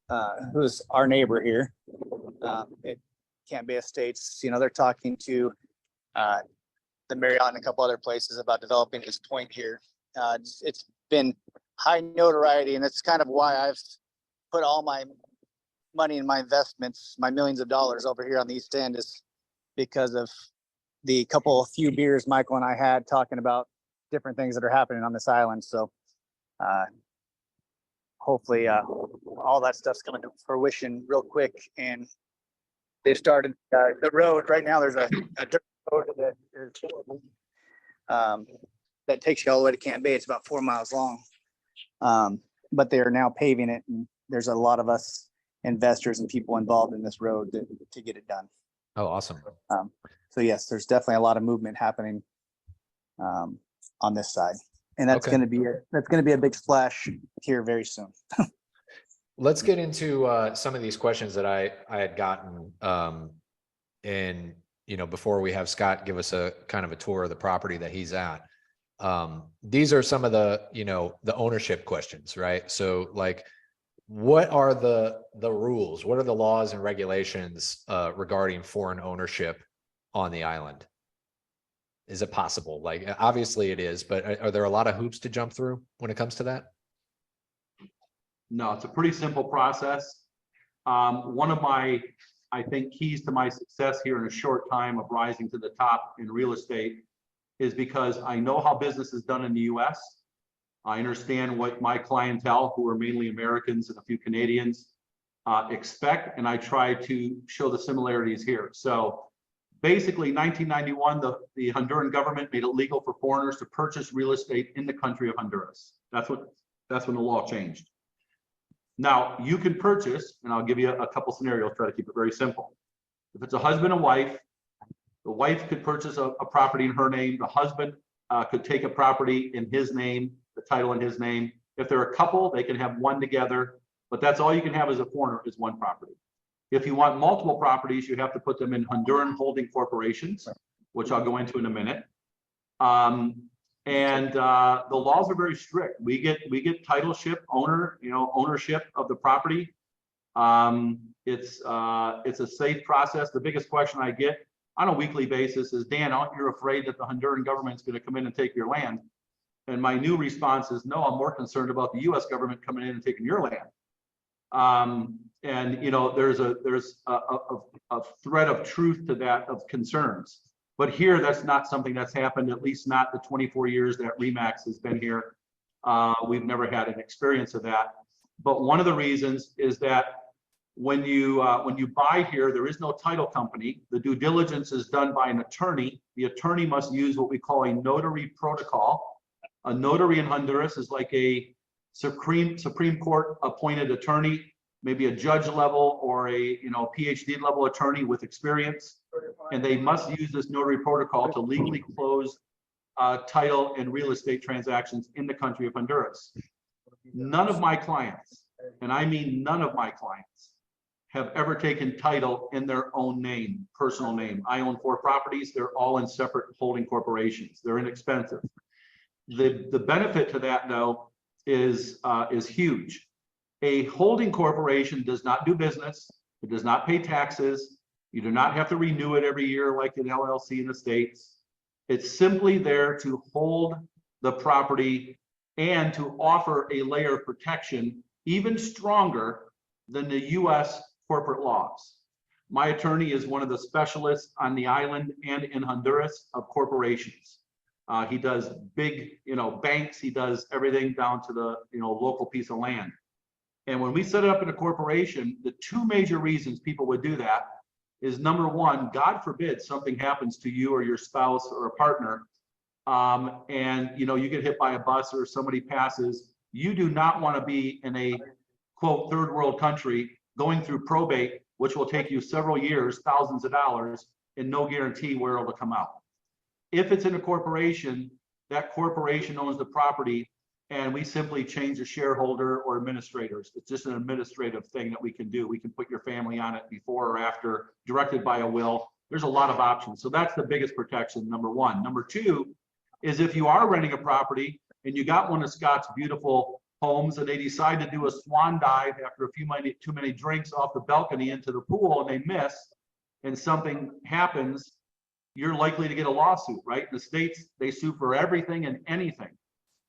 who's our neighbor here, at Camp Bay Estates, you know, they're talking to the Marriott and a couple other places about developing this point here. It's been high notoriety, and that's kind of why I've put all my money in my investments, my millions of dollars over here on the East End, is because of the few beers Michael and I had talking about different things that are happening on this island. So hopefully all that stuff's coming to fruition real quick. And they've started the road. Right now there's a dirt road that takes you all the way to Camp Bay. It's about 4 miles long. But they are now paving it, and there's a lot of us investors and people involved in this road to get it done. Oh, awesome. So yes, there's definitely a lot of movement happening on this side, and that's going to be a big splash here very soon. Let's get into some of these questions that I had gotten, and you know, before we have Scott give us a kind of a tour of the property that he's at. These are some of the, you know, the ownership questions, right? So like, what are the rules? What are the laws and regulations regarding foreign ownership on the island? Is it possible? Like, obviously it is, but are there a lot of hoops to jump through when it comes to that? No, it's a pretty simple process. One of my, I think, keys to my success here in a short time of rising to the top in real estate is because I know how business is done in the US. I understand what my clientele, who are mainly Americans and a few Canadians, expect, and I try to show the similarities here. So basically, 1991, the Honduran government made it legal for foreigners to purchase real estate in the country of Honduras. That's when the law changed. Now, you can purchase, and I'll give you a couple scenarios, try to keep it very simple. If it's a husband and wife, the wife could purchase a property in her name. The husband could take a property in his name, the title in his name. If they're a couple, they can have one together, but that's all you can have as a foreigner is one property. If you want multiple properties, you have to put them in Honduran holding corporations, which I'll go into in a minute. And the laws are very strict. We get titleship, ownership of the property. It's a safe process. The biggest question I get on a weekly basis is, Dan, aren't you afraid that the Honduran government's going to come in and take your land? And my new response is, no, I'm more concerned about the US government coming in and taking your land. And you know, there's a thread of truth to that, of concerns. But here, that's not something that's happened, at least not the 24 years that Remax has been here. We've never had an experience of that. But one of the reasons is that when you buy here, there is no title company. The due diligence is done by an attorney. The attorney must use what we call a notary protocol. A notary in Honduras is like a Supreme Court appointed attorney, maybe a judge level or a PhD level attorney with experience, and they must use this notary protocol to legally close title and real estate transactions in the country of Honduras. None of my clients, and I mean none of my clients, have ever taken title in their own name, personal name. I own 4 properties. They're all in separate holding corporations. They're inexpensive. The benefit to that, though, is huge. A holding corporation does not do business. It does not pay taxes. You do not have to renew it every year like an LLC in the States. It's simply there to hold the property and to offer a layer of protection even stronger than the US corporate laws. My attorney is one of the specialists on the island and in Honduras of corporations. He does big, banks. He does everything down to the, local piece of land. And when we set it up in a corporation, the 2 major reasons people would do that is, number one, God forbid something happens to you or your spouse or a partner, and you get hit by a bus or somebody passes. You do not want to be in a quote third world country going through probate, which will take you several years, thousands of dollars, and no guarantee where it'll come out. If it's in a corporation, that corporation owns the property, and we simply change the shareholder or administrators. It's just an administrative thing that we can do. We can put your family on it before or after, directed by a will. There's a lot of options. So that's the biggest protection, number one. Number two is if you are renting a property and you got one of Scott's beautiful homes and they decide to do a swan dive after too many drinks off the balcony into the pool and they miss and something happens, you're likely to get a lawsuit, right? In the States, they sue for everything and anything.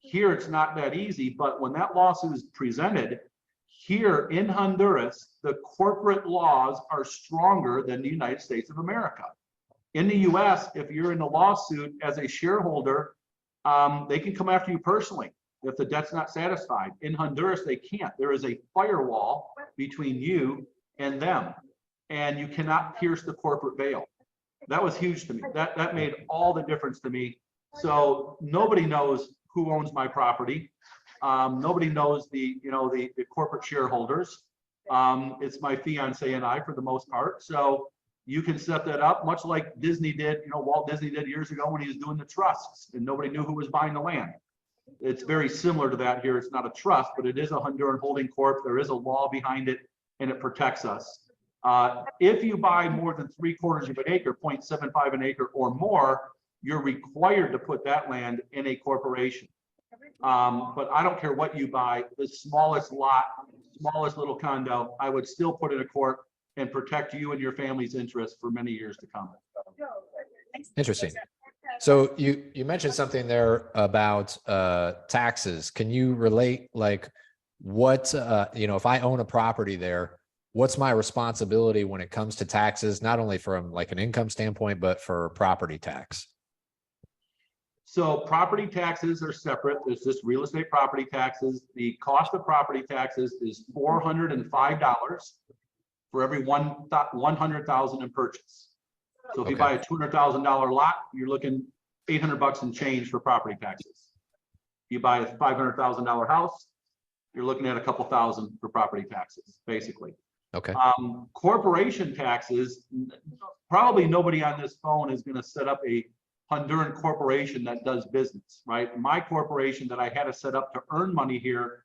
Here, it's not that easy, but when that lawsuit is presented, here in Honduras, the corporate laws are stronger than the United States of America. In the US, if you're in a lawsuit as a shareholder, they can come after you personally if the debt's not satisfied. In Honduras, they can't. There is a firewall between you and them, and you cannot pierce the corporate veil. That was huge to me. That made all the difference to me. So nobody knows who owns my property. Nobody knows the corporate shareholders. It's my fiance and I for the most part. So you can set that up much like Disney did, Walt Disney did years ago when he was doing the trusts and nobody knew who was buying the land. It's very similar to that here. It's not a trust, but it is a Honduran holding corp. There is a law behind it and it protects us. If you buy more than 3/4 of an acre, 0.75 an acre or more, you're required to put that land in a corporation. But I don't care what you buy, the smallest lot, smallest little condo, I would still put in a corp and protect you and your family's interests for many years to come. Interesting. So you mentioned something there about taxes. Can you relate like what, if I own a property there, what's my responsibility when it comes to taxes, not only from like an income standpoint, but for property tax? So property taxes are separate. There's just real estate property taxes. The cost of property taxes is $405 for every 100,000 in purchase. So if you buy a $200,000 lot, you're looking $800 and change for property taxes. If you buy a $500,000 house, you're looking at a couple thousand for property taxes, basically. Okay. Corporation taxes, probably nobody on this phone is going to set up a Honduran corporation that does business, right? My corporation that I had to set up to earn money here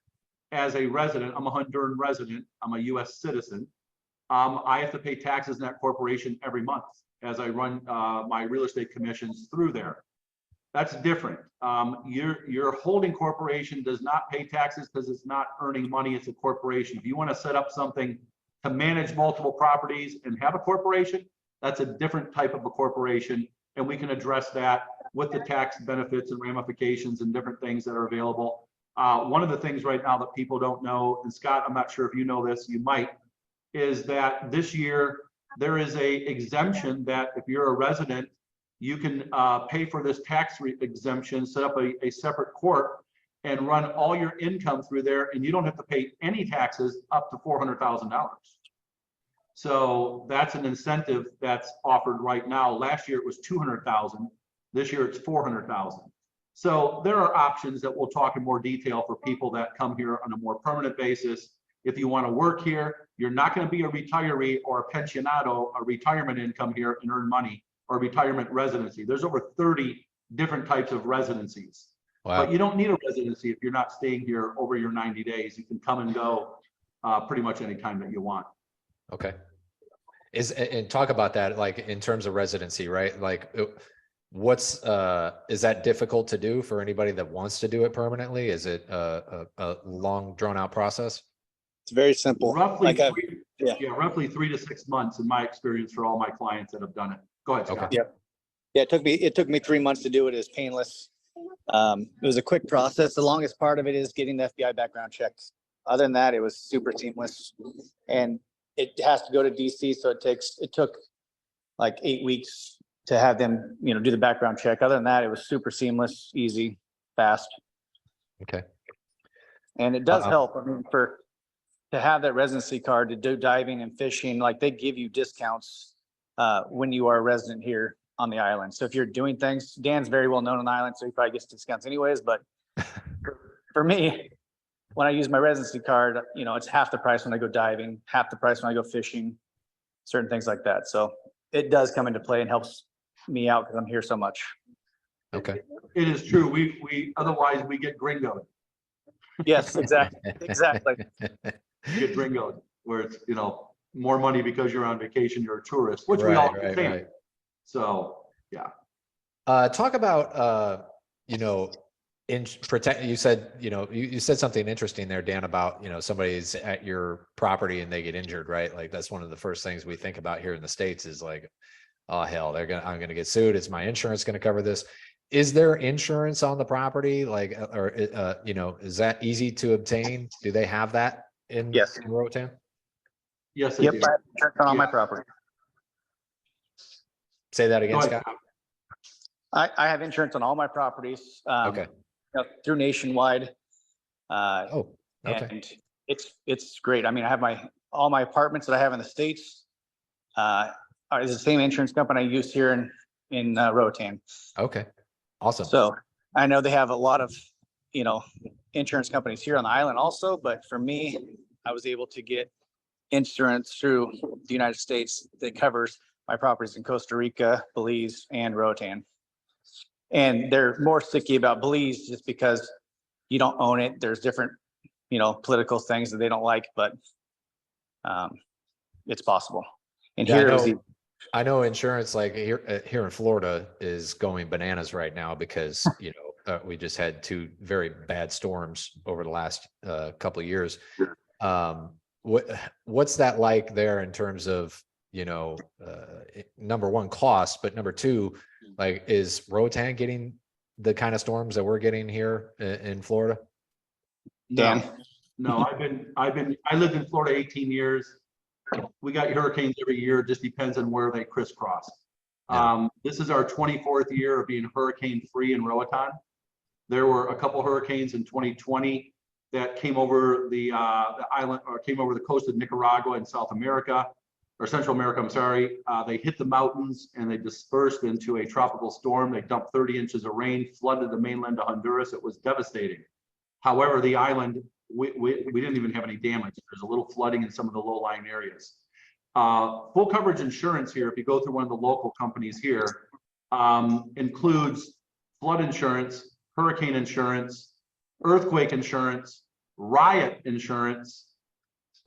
as a resident, I'm a Honduran resident, I'm a US citizen. I have to pay taxes in that corporation every month as I run my real estate commissions through there. That's different. Your holding corporation does not pay taxes because it's not earning money, it's a corporation. If you want to set up something to manage multiple properties and have a corporation, that's a different type of a corporation. And we can address that with the tax benefits and ramifications and different things that are available. One of the things right now that people don't know, and Scott, I'm not sure if you know this, you might, is that this year there is a exemption that if you're a resident, you can pay for this tax exemption, set up a separate corp and run all your income through there, and you don't have to pay any taxes up to $400,000. So that's an incentive that's offered right now. Last year it was 200,000. This year it's 400,000. So there are options that we'll talk in more detail for people that come here on a more permanent basis. If you want to work here, you're not going to be a retiree or a pensionado, a retirement income here and earn money, or retirement residency. There's over 30 different types of residencies. Wow. But you don't need a residency if you're not staying here over your 90 days. You can come and go pretty much any time that you want. Okay. And talk about that, like in terms of residency, right? Like is that difficult to do for anybody that wants to do it permanently? Is it a long drawn out process? It's very simple. Roughly, Like roughly 3 to 6 months in my experience for all my clients that have done it. Go ahead, Scott. Okay. Yeah, it took me 3 months to do it. It's painless. It was a quick process. The longest part of it is getting the FBI background checks. Other than that, it was super seamless. And it has to go to DC, so it took like 8 weeks to have them, do the background check. Other than that, it was super seamless, easy, fast. Okay. And it does help. I mean, to have that residency card to do diving and fishing, like they give you discounts when you are a resident here on the island. So if you're doing things, Dan's very well known on the island, so he probably gets discounts anyways. But for me, when I use my residency card, it's half the price when I go diving, half the price when I go fishing, certain things like that. So it does come into play and helps me out because I'm here so much. Okay. It is true. We otherwise we get gringoed. Yes, exactly. Exactly. Get gringoed where it's, more money because you're on vacation, you're a tourist, which we all understand. Right. So, yeah. Talk about protect. You said you said something interesting there, Dan, about somebody's at your property and they get injured, right? Like that's one of the first things we think about here in the States is like, oh hell, I'm gonna get sued. Is my insurance gonna cover this? Is there insurance on the property? Like, or is that easy to obtain? Do they have that in Roatan? Yes, they do. I have insurance on my property. Say that again, Go ahead, Scott. I have insurance on all my properties. Okay. Through Nationwide. Oh, okay. And it's great. I mean, I have all my apartments that I have in the States is the same insurance company I use here in Roatan. Okay. Awesome. So I know they have a lot of, insurance companies here on the island also, but for me, I was able to get insurance through the United States that covers my properties in Costa Rica, Belize, and Roatan. And they're more sticky about Belize just because you don't own it. There's different, political things that they don't like, but it's possible. And Yeah, here I know insurance like here in Florida is going bananas right now because, we just had 2 very bad storms over the last couple of years. What's that like there in terms of, number one, cost, but number 2, like, is Roatan getting the kind of storms that we're getting here in Florida? Dan. No, I lived in Florida 18 years. We got hurricanes every year. It just depends on where they crisscross. Yeah. This is our 24th year of being hurricane free in Roatan. There were a couple hurricanes in 2020 that came over the island, or came over the coast of Nicaragua in South America, or Central America, I'm sorry. They hit the mountains and they dispersed into a tropical storm. They dumped 30 inches of rain, flooded the mainland of Honduras. It was devastating. However, the island, we didn't even have any damage. There's a little flooding in some of the low-lying areas. Full coverage insurance here, if you go through one of the local companies here, includes flood insurance, hurricane insurance, earthquake insurance, riot insurance.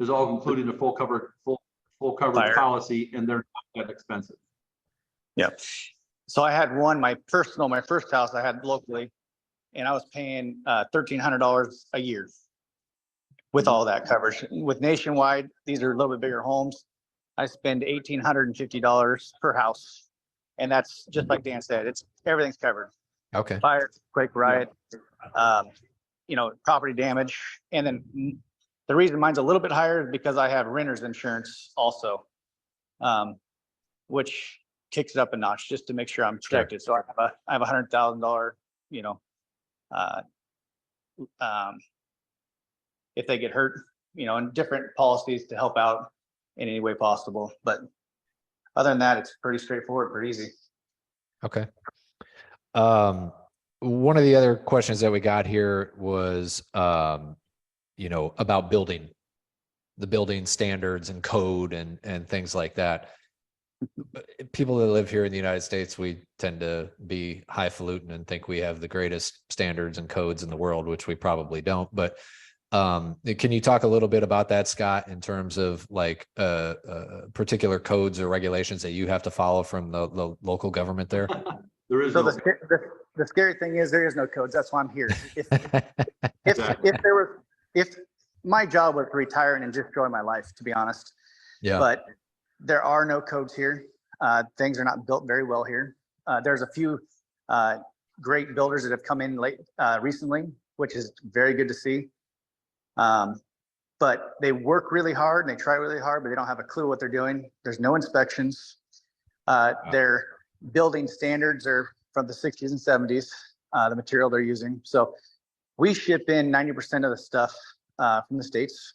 Is all included in a full coverage Fire policy, and they're not that expensive. Yeah. So I had my first house I had locally, and I was paying $1,300 a year with all that coverage. With Nationwide, these are a little bit bigger homes. I spend $1,850 per house, and that's just like Dan said. Everything's covered. Okay. Fire, quake, riot, property damage, and then the reason mine's a little bit higher is because I have renter's insurance also, which kicks it up a notch just to make sure I'm protected. So I have $100,000, if they get hurt, and different policies to help out in any way possible. But other than that, it's pretty straightforward, pretty easy. Okay. One of the other questions that we got here was, about the building standards and code and things like that. People that live here in the United States, we tend to be highfalutin and think we have the greatest standards and codes in the world, which we probably don't. But Can you talk a little bit about that, Scott, in terms of like particular codes or regulations that you have to follow from the local government there? There is So no, the scary thing is there is no codes. That's why I'm here. If Exactly. if my job was to retire and just enjoy my life, to be honest, Yeah. but there are no codes here. Things are not built very well here. There's a few great builders that have come in late recently, which is very good to see. But they work really hard and they try really hard, but they don't have a clue what they're doing. There's no inspections. Their building standards are from the 60s and 70s, the material they're using. So we ship in 90% of the stuff from the States,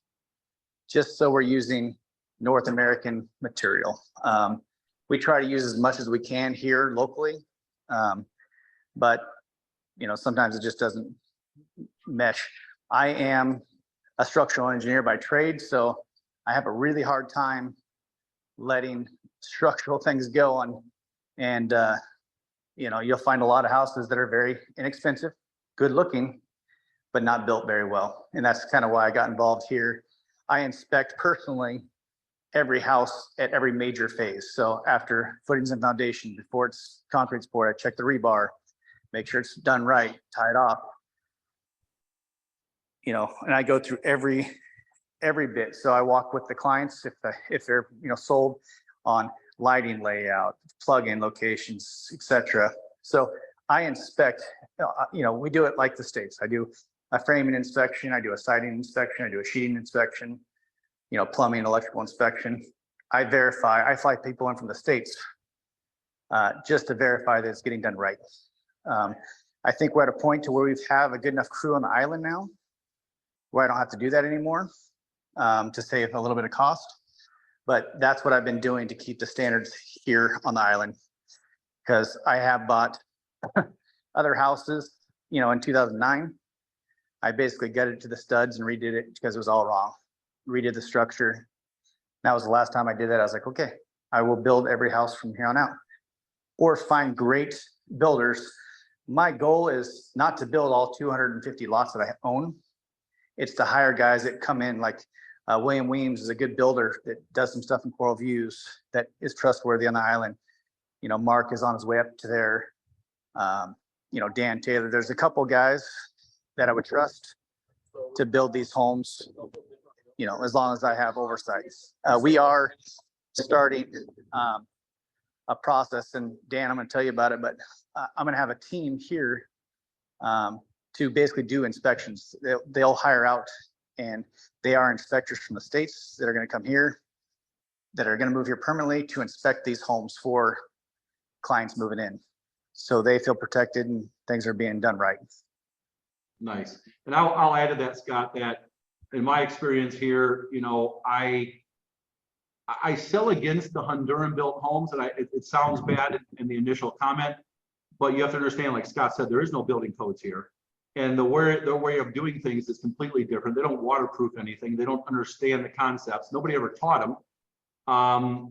just so we're using North American material. We try to use as much as we can here locally, but sometimes it just doesn't mesh. I am a structural engineer by trade, so I have a really hard time letting structural things go on. And you'll find a lot of houses that are very inexpensive, good looking, but not built very well. And that's kind of why I got involved here. I inspect personally every house at every major phase. So after footings and foundation, before it's concrete's poured, I check the rebar, make sure it's done right, tie it off. And I go through every bit. So I walk with the clients if they're sold on lighting layout, plug-in locations, etc. So I inspect. We do it like the States. I do a framing inspection, I do a siding inspection, I do a sheeting inspection, plumbing, electrical inspection. I verify. I fly people in from the States just to verify that it's getting done right. I think we're at a point to where we have a good enough crew on the island now, where I don't have to do that anymore to save a little bit of cost. But that's what I've been doing to keep the standards here on the island, because I have bought other houses, in 2009. I basically gutted it to the studs and redid it because it was all wrong. Redid the structure. That was the last time I did that. I was like, okay, I will build every house from here on out, or find great builders. My goal is not to build all 250 lots that I own. It's to hire guys that come in, like William Weems is a good builder that does some stuff in Coral Views that is trustworthy on the island. Mark is on his way up to there. Dan Taylor. There's a couple guys that I would trust to build these homes, as long as I have oversight. We are starting a process, and Dan, I'm going to tell you about it, but I'm going to have a team here to basically do inspections. They'll hire out, and they are inspectors from the States that are going to come here, that are going to move here permanently to inspect these homes for clients moving in. So they feel protected and things are being done right. Nice. And I'll add to that, Scott, that in my experience here, I sell against the Honduran built homes, and it sounds bad in the initial comment, but you have to understand, like Scott said, there is no building codes here. And their way of doing things is completely different. They don't waterproof anything. They don't understand the concepts. Nobody ever taught them.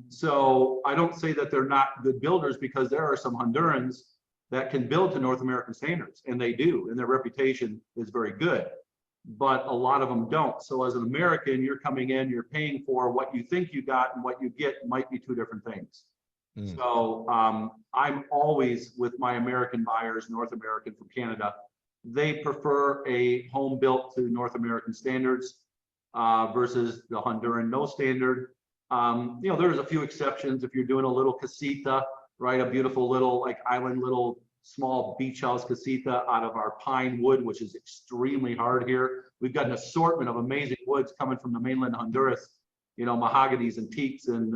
So I don't say that they're not good builders, because there are some Hondurans that can build to North American standards, and they do, and their reputation is very good, but a lot of them don't. So as an American, you're coming in, you're paying for what you think you got, and what you get might be two different things. So I'm always with my American buyers, North American from Canada, they prefer a home built to North American standards versus the Honduran no standard. There's a few exceptions. If you're doing a little casita, right, a beautiful little like island, little small beach house casita out of our pine wood, which is extremely hard here. We've got an assortment of amazing woods coming from the mainland Honduras, mahoganies and teaks and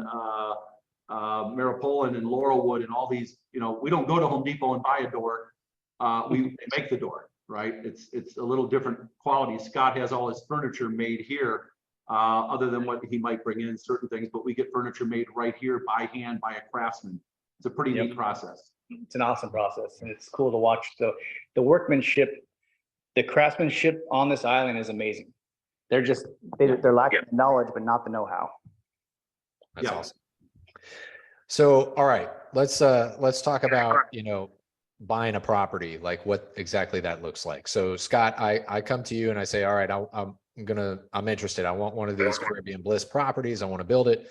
maripolan and laurelwood and all these. We don't go to Home Depot and buy a door. We make the door, right? It's a little different quality. Scott has all his furniture made here, other than what he might bring in certain things, but we get furniture made right here by hand by a craftsman. It's a pretty neat process. It's an awesome process, and it's cool to watch. The workmanship, the craftsmanship on this island is amazing. They're lacking knowledge, but not the know-how. That's awesome. So, all right, let's talk about, buying a property, like what exactly that looks like. So Scott, I come to you and I say, all right, I'm interested. I want one of these Caribbean Bliss properties. I want to build it.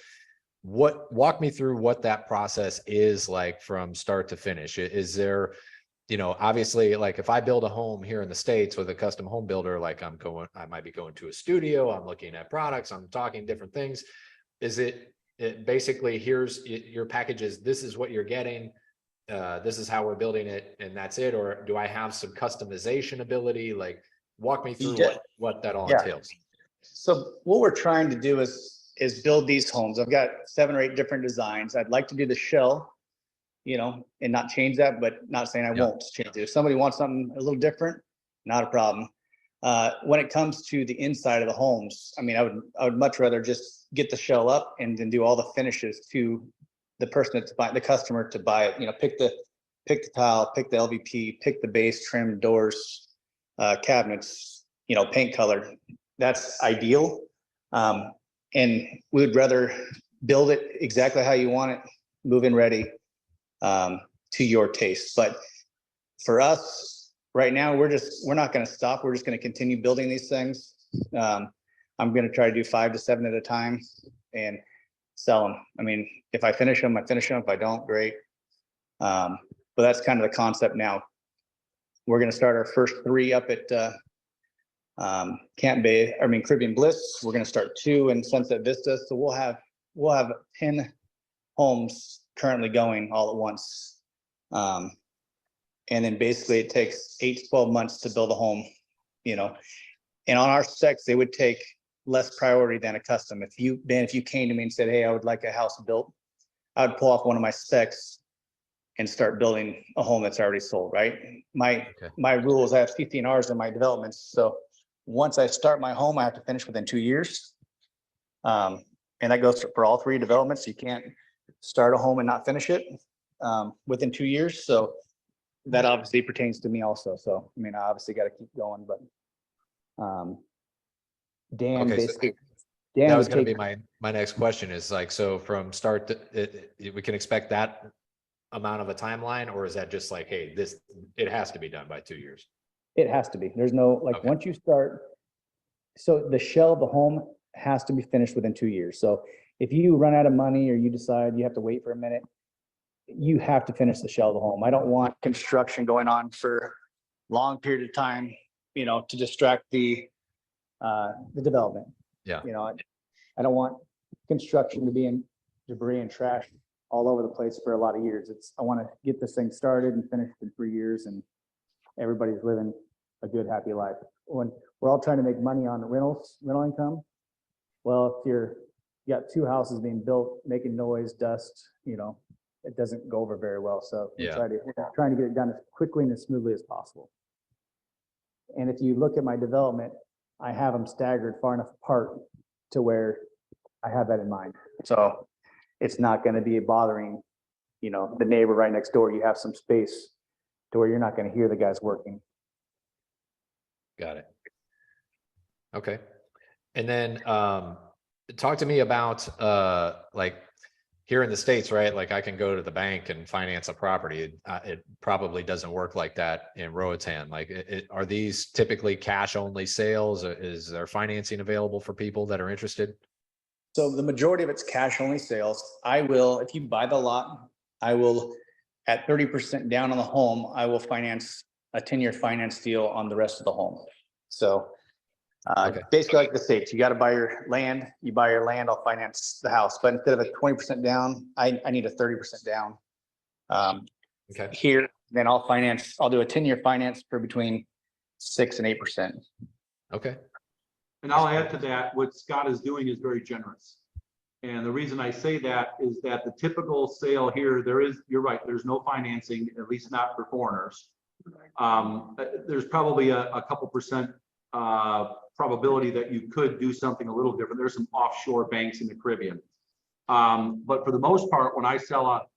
Walk me through what that process is like from start to finish. Is there, obviously, like if I build a home here in the States with a custom home builder, like I might be going to a studio, I'm looking at products, I'm talking different things. Is it basically, here's your packages, this is what you're getting, this is how we're building it, and that's it? Or do I have some customization ability? Like, walk me through what that all Yeah. entails. So what we're trying to do is build these homes. I've got 7 or 8 different designs. I'd like to do the shell, and not change that, but not saying I won't change it. If somebody wants something a little different, not a problem. When it comes to the inside of the homes, I mean, I would much rather just get the shell up and then do all the finishes to the person that's buying, the customer to buy it. Pick the tile, pick the LVP, pick the base, trim, doors, cabinets, paint color. That's ideal. And we would rather build it exactly how you want it, move in ready, to your taste. But for us right now, we're not going to stop. We're just going to continue building these things. I'm going to try to do 5 to 7 at a time and sell them. I mean, if I finish them, I finish them. If I don't, great. But that's kind of the concept now. We're going to start our first 3 up at Caribbean Bliss. We're going to start 2 in Sunset Vista. So we'll have 10 homes currently going all at once. And then basically it takes 8 to 12 months to build a home, and on our specs, they would take less priority than a custom. If you came to me and said, hey, I would like a house built, I would pull off one of my specs and start building a home that's already sold, right? My rules, I have CCNRs in my developments. So once I start my home, I have to finish within 2 years. And that goes for all 3 developments. You can't start a home and not finish it within 2 years. So that obviously pertains to me also. So, I mean, I obviously got to keep going, but Dan Okay, basically. That was going to be my next question, is like, so from start to we can expect that amount of a timeline, or is that just like, hey, it has to be done by 2 years? It has to be. There's no, like, Okay. once you start, so the shell of the home has to be finished within 2 years. So if you run out of money or you decide you have to wait for a minute, you have to finish the shell of the home. I don't want construction going on for a long period of time, to distract the development. Yeah. I don't want construction to be in debris and trash all over the place for a lot of years. I want to get this thing started and finished in 3 years, and everybody's living a good, happy life. When we're all trying to make money on rental income, well, if you got 2 houses being built, making noise, dust, it doesn't go over very well. So we're trying to get it done as quickly and as smoothly as possible. And if you look at my development, I have them staggered far enough apart to where I have that in mind. So it's not going to be bothering, the neighbor right next door. You have some space to where you're not going to hear the guys working. Got it. Okay. And then talk to me about like here in the States, right? Like I can go to the bank and finance a property. It probably doesn't work like that in Roatan. Like are these typically cash only sales? Is there financing available for people that are interested? So the majority of it's cash only sales. If you buy the lot, I will, at 30% down on the home, I will finance a 10-year finance deal on the rest of the home. So basically like the States, you got to buy your land, I'll finance the house. But instead of a 20% down, I need a 30% down. Here, then I'll do a 10-year finance for between 6 and 8%. Okay. And I'll add to that, what Scott is doing is very generous. And the reason I say that is that the typical sale here, you're right, there's no financing, at least not for foreigners. There's probably a couple percent probability that you could do something a little different. There's some offshore banks in the Caribbean. But for the most part, when I sell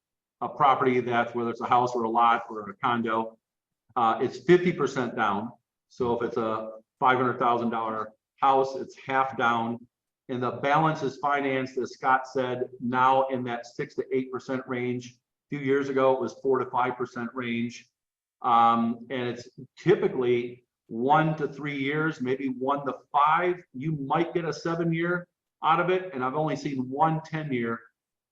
a property that's, whether it's a house or a lot or a condo, it's 50% down. So if it's a $500,000 house, it's half down, and the balance is financed, as Scott said, now in that 6 to 8% range. A few years ago, it was 4 to 5% range. And it's typically 1 to 3 years, maybe 1 to 5. You might get a 7-year out of it. And I've only seen 1 10-year.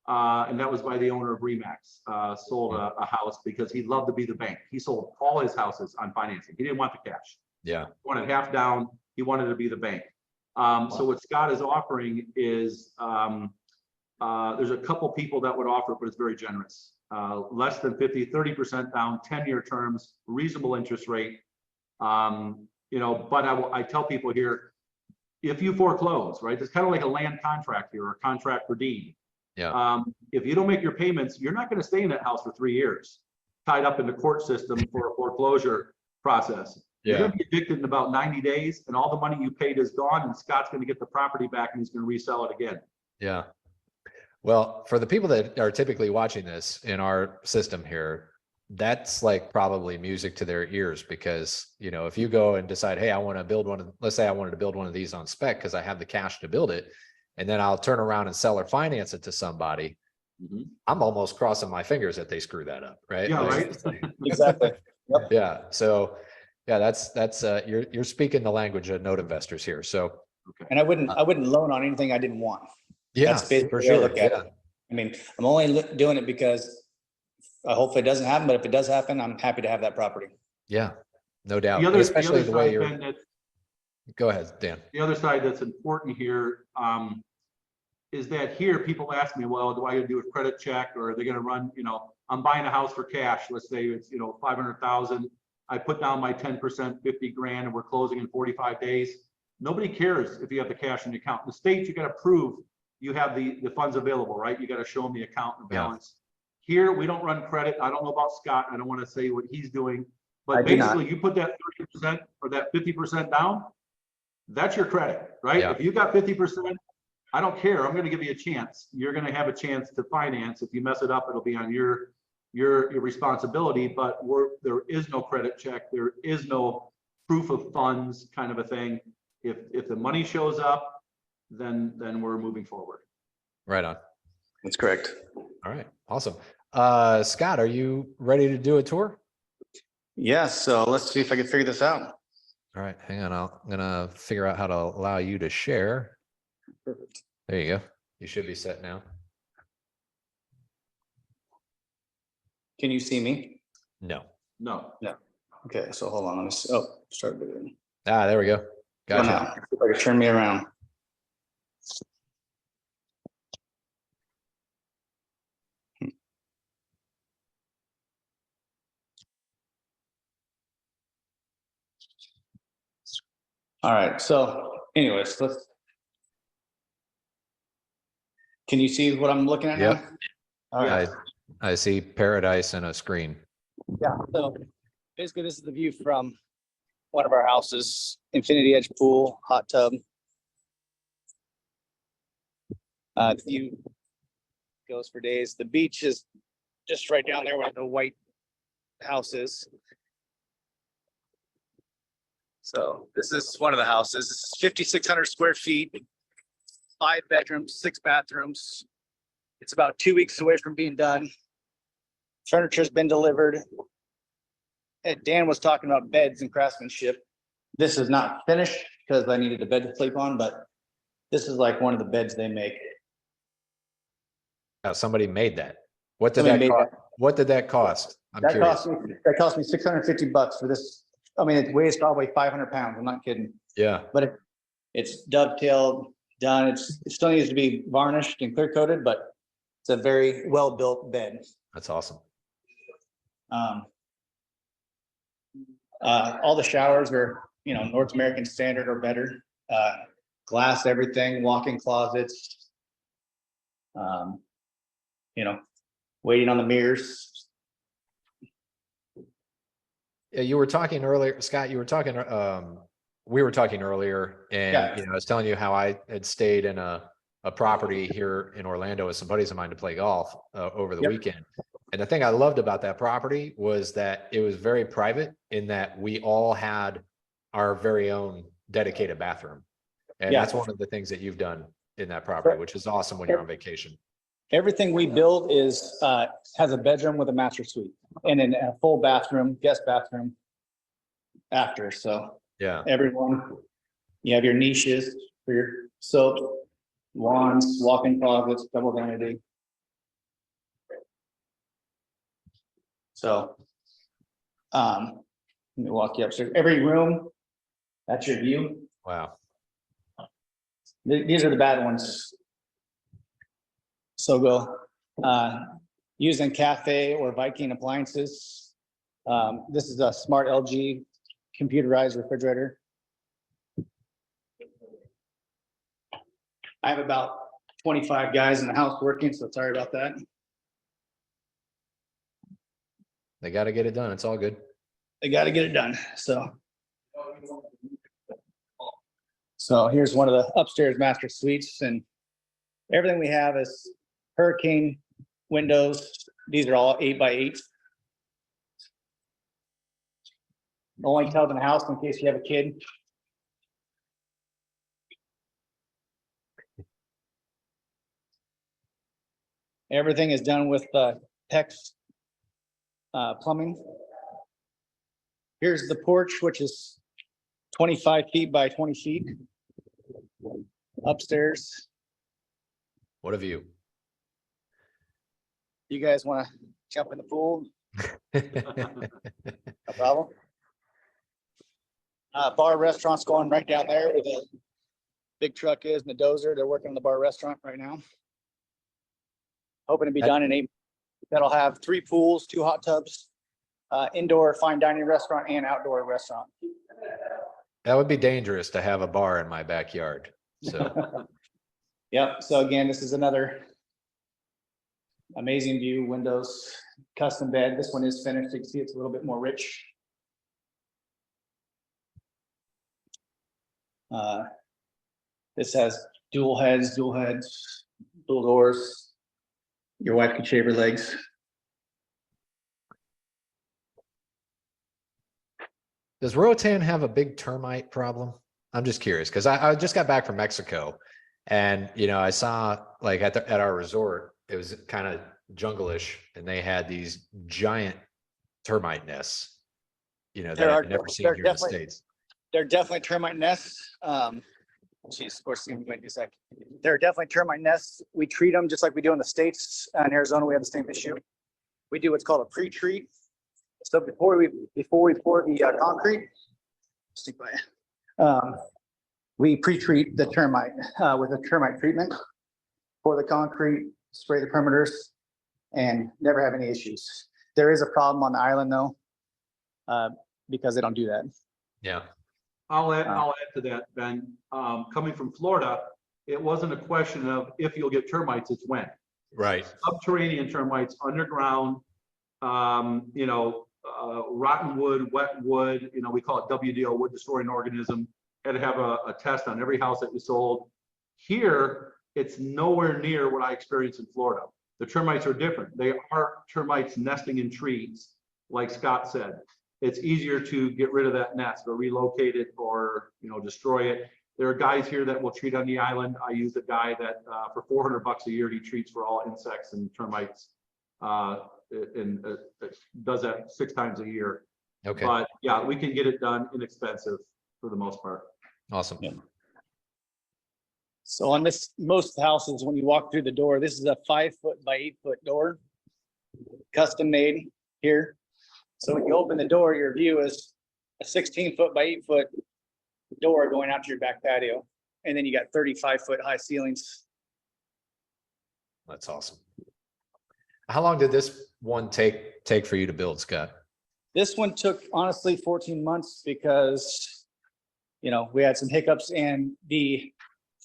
And that was by the owner of Remax, sold a house because he loved to be the bank. He sold all his houses on financing. He didn't want the cash. Yeah. He wanted half down. He wanted to be the bank. So what Scott is offering is, there's a couple people that would offer it, but it's very generous. Less than 30% down, 10-year terms, reasonable interest rate. But I tell people here, if you foreclose, right, it's kind of like a land contract here or a contract for deed. Yeah. If you don't make your payments, you're not going to stay in that house for 3 years, tied up in the court system for a foreclosure process. You're going to be evicted in about 90 days, and all the money you paid is gone, and Scott's going to get the property back, and he's going to resell it again. Yeah. Well, for the people that are typically watching this in our system here, that's like probably music to their ears because, if you go and decide, hey, I want to build let's say I wanted to build one of these on spec because I have the cash to build it, and then I'll turn around and sell or finance it to somebody. I'm almost crossing my fingers that they screw that up. Right. Yeah. Like, Right. Exactly. Yep. Yeah. So yeah, that's you're speaking the language of note investors here. So, And I wouldn't loan on anything I didn't want. yeah, That's basically for the way I sure. look at Yeah. it. I mean, I'm only doing it because hopefully it doesn't happen, but if it does happen, I'm happy to have that property. Yeah, no doubt. The other Especially the way side, you're. Ben, that Go ahead, Dan. the other side that's important here is that here people ask me, well, do I got to do a credit check, or are they going to run, I'm buying a house for cash. Let's say it's, 500,000. I put down my 10%, 50 grand, and we're closing in 45 days. Nobody cares if you have the cash in the account. In the States, you got to prove you have the funds available, right? You got to show them the account and the balance. Here, we don't run credit. I don't know about Scott. I don't want to say what he's doing, but basically you put that 30% or that 50% down, that's your credit, right? Yeah. If you got 50%, I don't care. I'm going to give you a chance. You're going to have a chance to finance. If you mess it up, it'll be on your responsibility, but there is no credit check. There is no proof of funds kind of a thing. If the money shows up, then we're moving forward. Right on. That's correct. All right. Awesome. Scott, are you ready to do a tour? Yeah. So let's see if I can figure this out. All right. Hang on. I'm going to figure out how to allow you to share. Perfect. There you go. You should be set now. Can you see me? No. No. Okay. So hold on. Let me see. Start doing. There we go. Gotcha. Now, if I can turn me around. All right. So anyways, can you see what I'm looking at now? Yep. All right. I see paradise and a screen. Yeah. So basically this is the view from one of our houses, infinity edge pool, hot tub. The view goes for days. The beach is just right down there where the white house is. So this is one of the houses. This is 5,600 square feet, 5 bedrooms, 6 bathrooms. It's about 2 weeks away from being done. Furniture's been delivered. And Dan was talking about beds and craftsmanship. This is not finished because I needed a bed to sleep on, but this is like one of the beds they make. Somebody made that. What did Somebody that made cost? What did that cost? I'm That curious. cost me $650 for this. I mean, it weighs probably 500 pounds. I'm not kidding. Yeah. But it's dovetailed, done. It still needs to be varnished and clear coated, but it's a very well built bed. That's awesome. All the showers are, North American standard or better. Glass, everything, walk-in closets. Waiting on the mirrors. Yeah, you were talking earlier, Scott, we were talking earlier, and Yeah. I was telling you how I had stayed in a property here in Orlando with some buddies of mine to play golf over the Yep. weekend. And the thing I loved about that property was that it was very private in that we all had our very own dedicated bathroom. And Yeah. that's one of the things that you've done in that property, which is awesome when you're on vacation. Everything we build has a bedroom with a master suite. And then a full bathroom, guest bathroom after. So Yeah. everyone, you have your niches for your soap, wands, walk-in closets, double vanity. So, let me walk you upstairs. Every room, that's your view. Wow. These are the bad ones. So go, using Cafe or Viking appliances. This is a smart LG computerized refrigerator. I have about 25 guys in the house working, so sorry about that. They got to get it done. It's all good. They got to get it done. So here's one of the upstairs master suites, and everything we have is hurricane windows. These are all 8x8. Only tub in the house in case you have a kid. Everything is done with PEX plumbing. Here's the porch, which is 25 feet by 20 feet. Upstairs. What a view. You guys want to jump in the pool? No problem. Bar restaurant's going right down there where the big truck is and the dozer. They're working on the bar restaurant right now. Hoping to be done in 8. That'll have 3 pools, 2 hot tubs, indoor fine dining restaurant and outdoor restaurant. That would be dangerous to have a bar in my backyard. So Yep. So again, this is another amazing view, windows, custom bed. This one is finished. You can see it's a little bit more rich. This has dual heads, dual doors. Your wife could shave her legs. does Roatan have a big termite problem? I'm just curious because I just got back from Mexico, and I saw like at our resort, it was kind of jungle-ish, and they had these giant termite nests. That I've never seen here in the States. They're definitely termite nests. Geez, of course, you might do a sec. They're definitely termite nests. We treat them just like we do in the States. In Arizona, we have the same issue. We do what's called a pre-treat. So before we pour the concrete, stick by, we pre-treat the termite with a termite treatment. Pour the concrete, spray the perimeters, and never have any issues. There is a problem on the island though, because they don't do that. Yeah. I'll add to that, Ben. Coming from Florida, it wasn't a question of if you'll get termites, it's when. Right. Subterranean termites, underground, rotten wood, wet wood, we call it WDO, wood destroying organism. Had to have a test on every house that we sold. Here, it's nowhere near what I experienced in Florida. The termites are different. They are termites nesting in trees, like Scott said. It's easier to get rid of that nest or relocate it or destroy it. There are guys here that will treat on the island. I use a guy that for $400 a year, he treats for all insects and termites, and does that 6 times a year. Okay. But yeah, we can get it done inexpensive for the most part. Awesome. Yeah. So on this, most houses, when you walk through the door, this is a 5 foot by 8 foot door, custom made here. So when you open the door, your view is a 16 foot by 8 foot door going out to your back patio. And then you got 35 foot high ceilings. That's awesome. How long did this one take for you to build, Scott? This one took honestly 14 months because, we had some hiccups, and the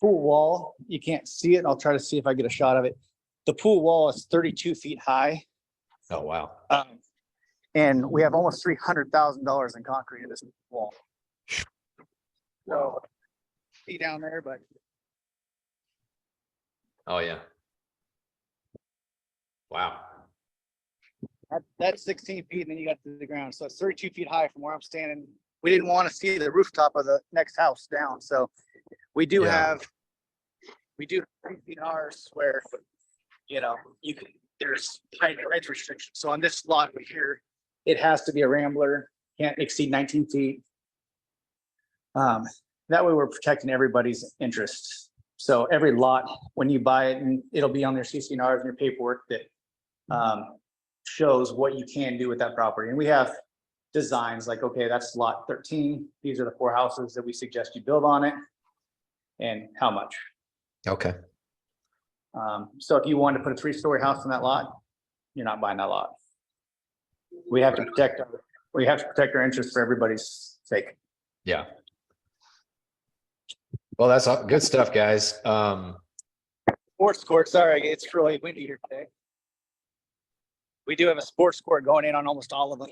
pool wall, you can't see it. I'll try to see if I get a shot of it. The pool wall is 32 feet high. Oh, wow. And we have almost $300,000 in concrete in this wall. So be down there, but Oh, yeah. Wow. that's 16 feet, and then you got to the ground. So it's 32 feet high from where I'm standing. We didn't want to see the rooftop of the next house down. So we do Yeah. have 3 feet ours where, there's height restrictions. So on this lot right here, it has to be a rambler, can't exceed 19 feet. That way we're protecting everybody's interests. So every lot, when you buy it, and it'll be on their CCNRs and your paperwork that shows what you can do with that property. And we have designs like, okay, that's lot 13. These are the 4 houses that we suggest you build on it and how much. Okay. So if you want to put a 3-story house on that lot, you're not buying that lot. We have to protect our interests for everybody's sake. Yeah. Well, that's all good stuff, guys. Sports court, sorry, it's really windy here today. We do have a sports court going in on almost all of them.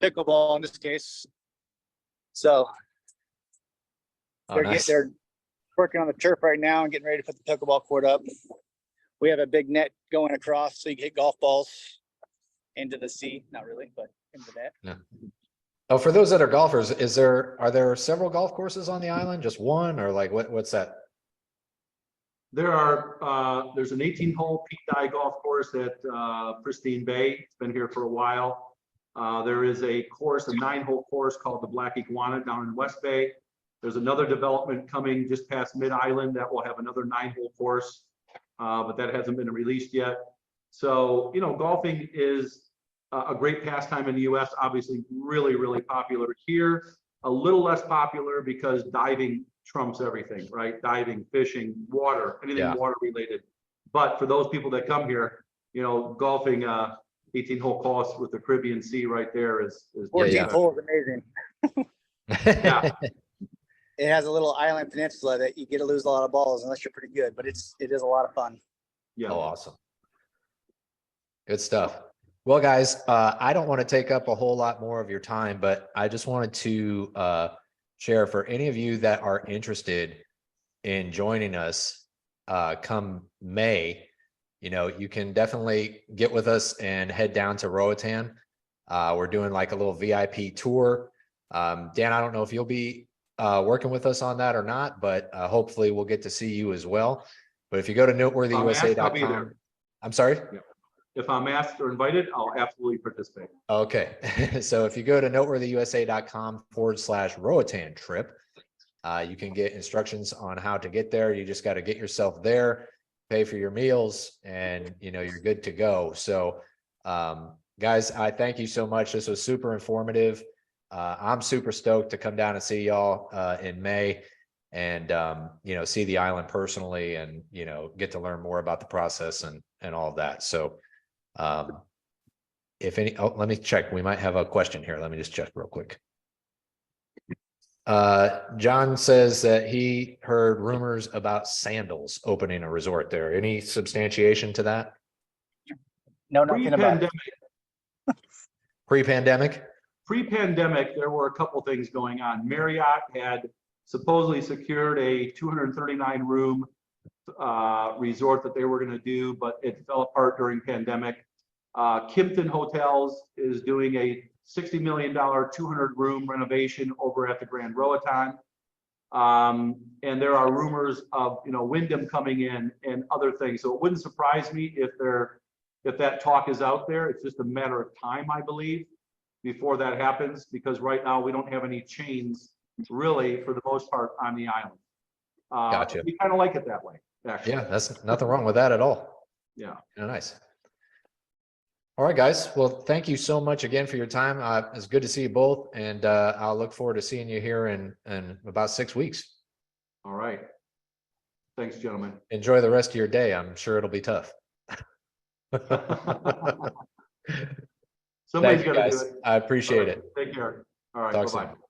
Pickleball in this case. So Oh, nice. they're working on the turf right now and getting ready to put the pickleball court up. We have a big net going across so you can hit golf balls into the sea. Not really, but into that. Yeah. Oh, for those that are golfers, are there several golf courses on the island? Just one, or like what's that? There's an 18-hole Pete Dye golf course at Pristine Bay. It's been here for a while. There is a 9-hole course called the Black Iguana down in West Bay. There's another development coming just past Mid-Island that will have another 9-hole course, but that hasn't been released yet. So, golfing is a great pastime in the US, obviously really, really popular here. A little less popular because diving trumps everything, right? Diving, fishing, water, anything water related. But for those people that come here, golfing 18-hole course with the Caribbean Sea right there is 14th hole is amazing. Yeah. It has a little island peninsula that you get to lose a lot of balls unless you're pretty good, but it is a lot of fun. Yeah. Oh, awesome. Good stuff. Well, guys, I don't want to take up a whole lot more of your time, but I just wanted to share for any of you that are interested in joining us come May, you can definitely get with us and head down to Roatan. We're doing like a little VIP tour. Dan, I don't know if you'll be working with us on that or not, but hopefully we'll get to see you as well. But if you go to noteworthyusa.com, I'm sorry. Yeah. If I'm asked or invited, I'll absolutely participate. Okay. So if you go to noteworthyusa.com/Roatan trip, you can get instructions on how to get there. You just got to get yourself there, pay for your meals, and you're good to go. So guys, I thank you so much. This was super informative. I'm super stoked to come down and see y'all in May and see the island personally and get to learn more about the process and all of that. So if any, let me check. We might have a question here. Let me just check real quick. John says that he heard rumors about Sandals opening a resort there. Any substantiation to that? No, nothing about it. Pre-pandemic? Pre-pandemic, there were a couple things going on. Marriott had supposedly secured a 239 room resort that they were going to do, but it fell apart during pandemic. Kimpton Hotels is doing a $60 million 200 room renovation over at the Grand Roatan. And there are rumors of Wyndham coming in and other things. So it wouldn't surprise me if that talk is out there. It's just a matter of time, I believe, before that happens, because right now we don't have any chains really for the most part on the island. Gotcha. We kind of like it that way, actually. Yeah, that's nothing wrong with that at all. Yeah. Nice. All right, guys. Well, thank you so much again for your time. It's good to see you both, and I'll look forward to seeing you here in about 6 weeks. All right. Thanks, gentlemen. Enjoy the rest of your day. I'm sure it'll be tough. Somebody's Thank you, got to guys. do it. I appreciate All right. it. Take care. All right. Talk Bye-bye. soon.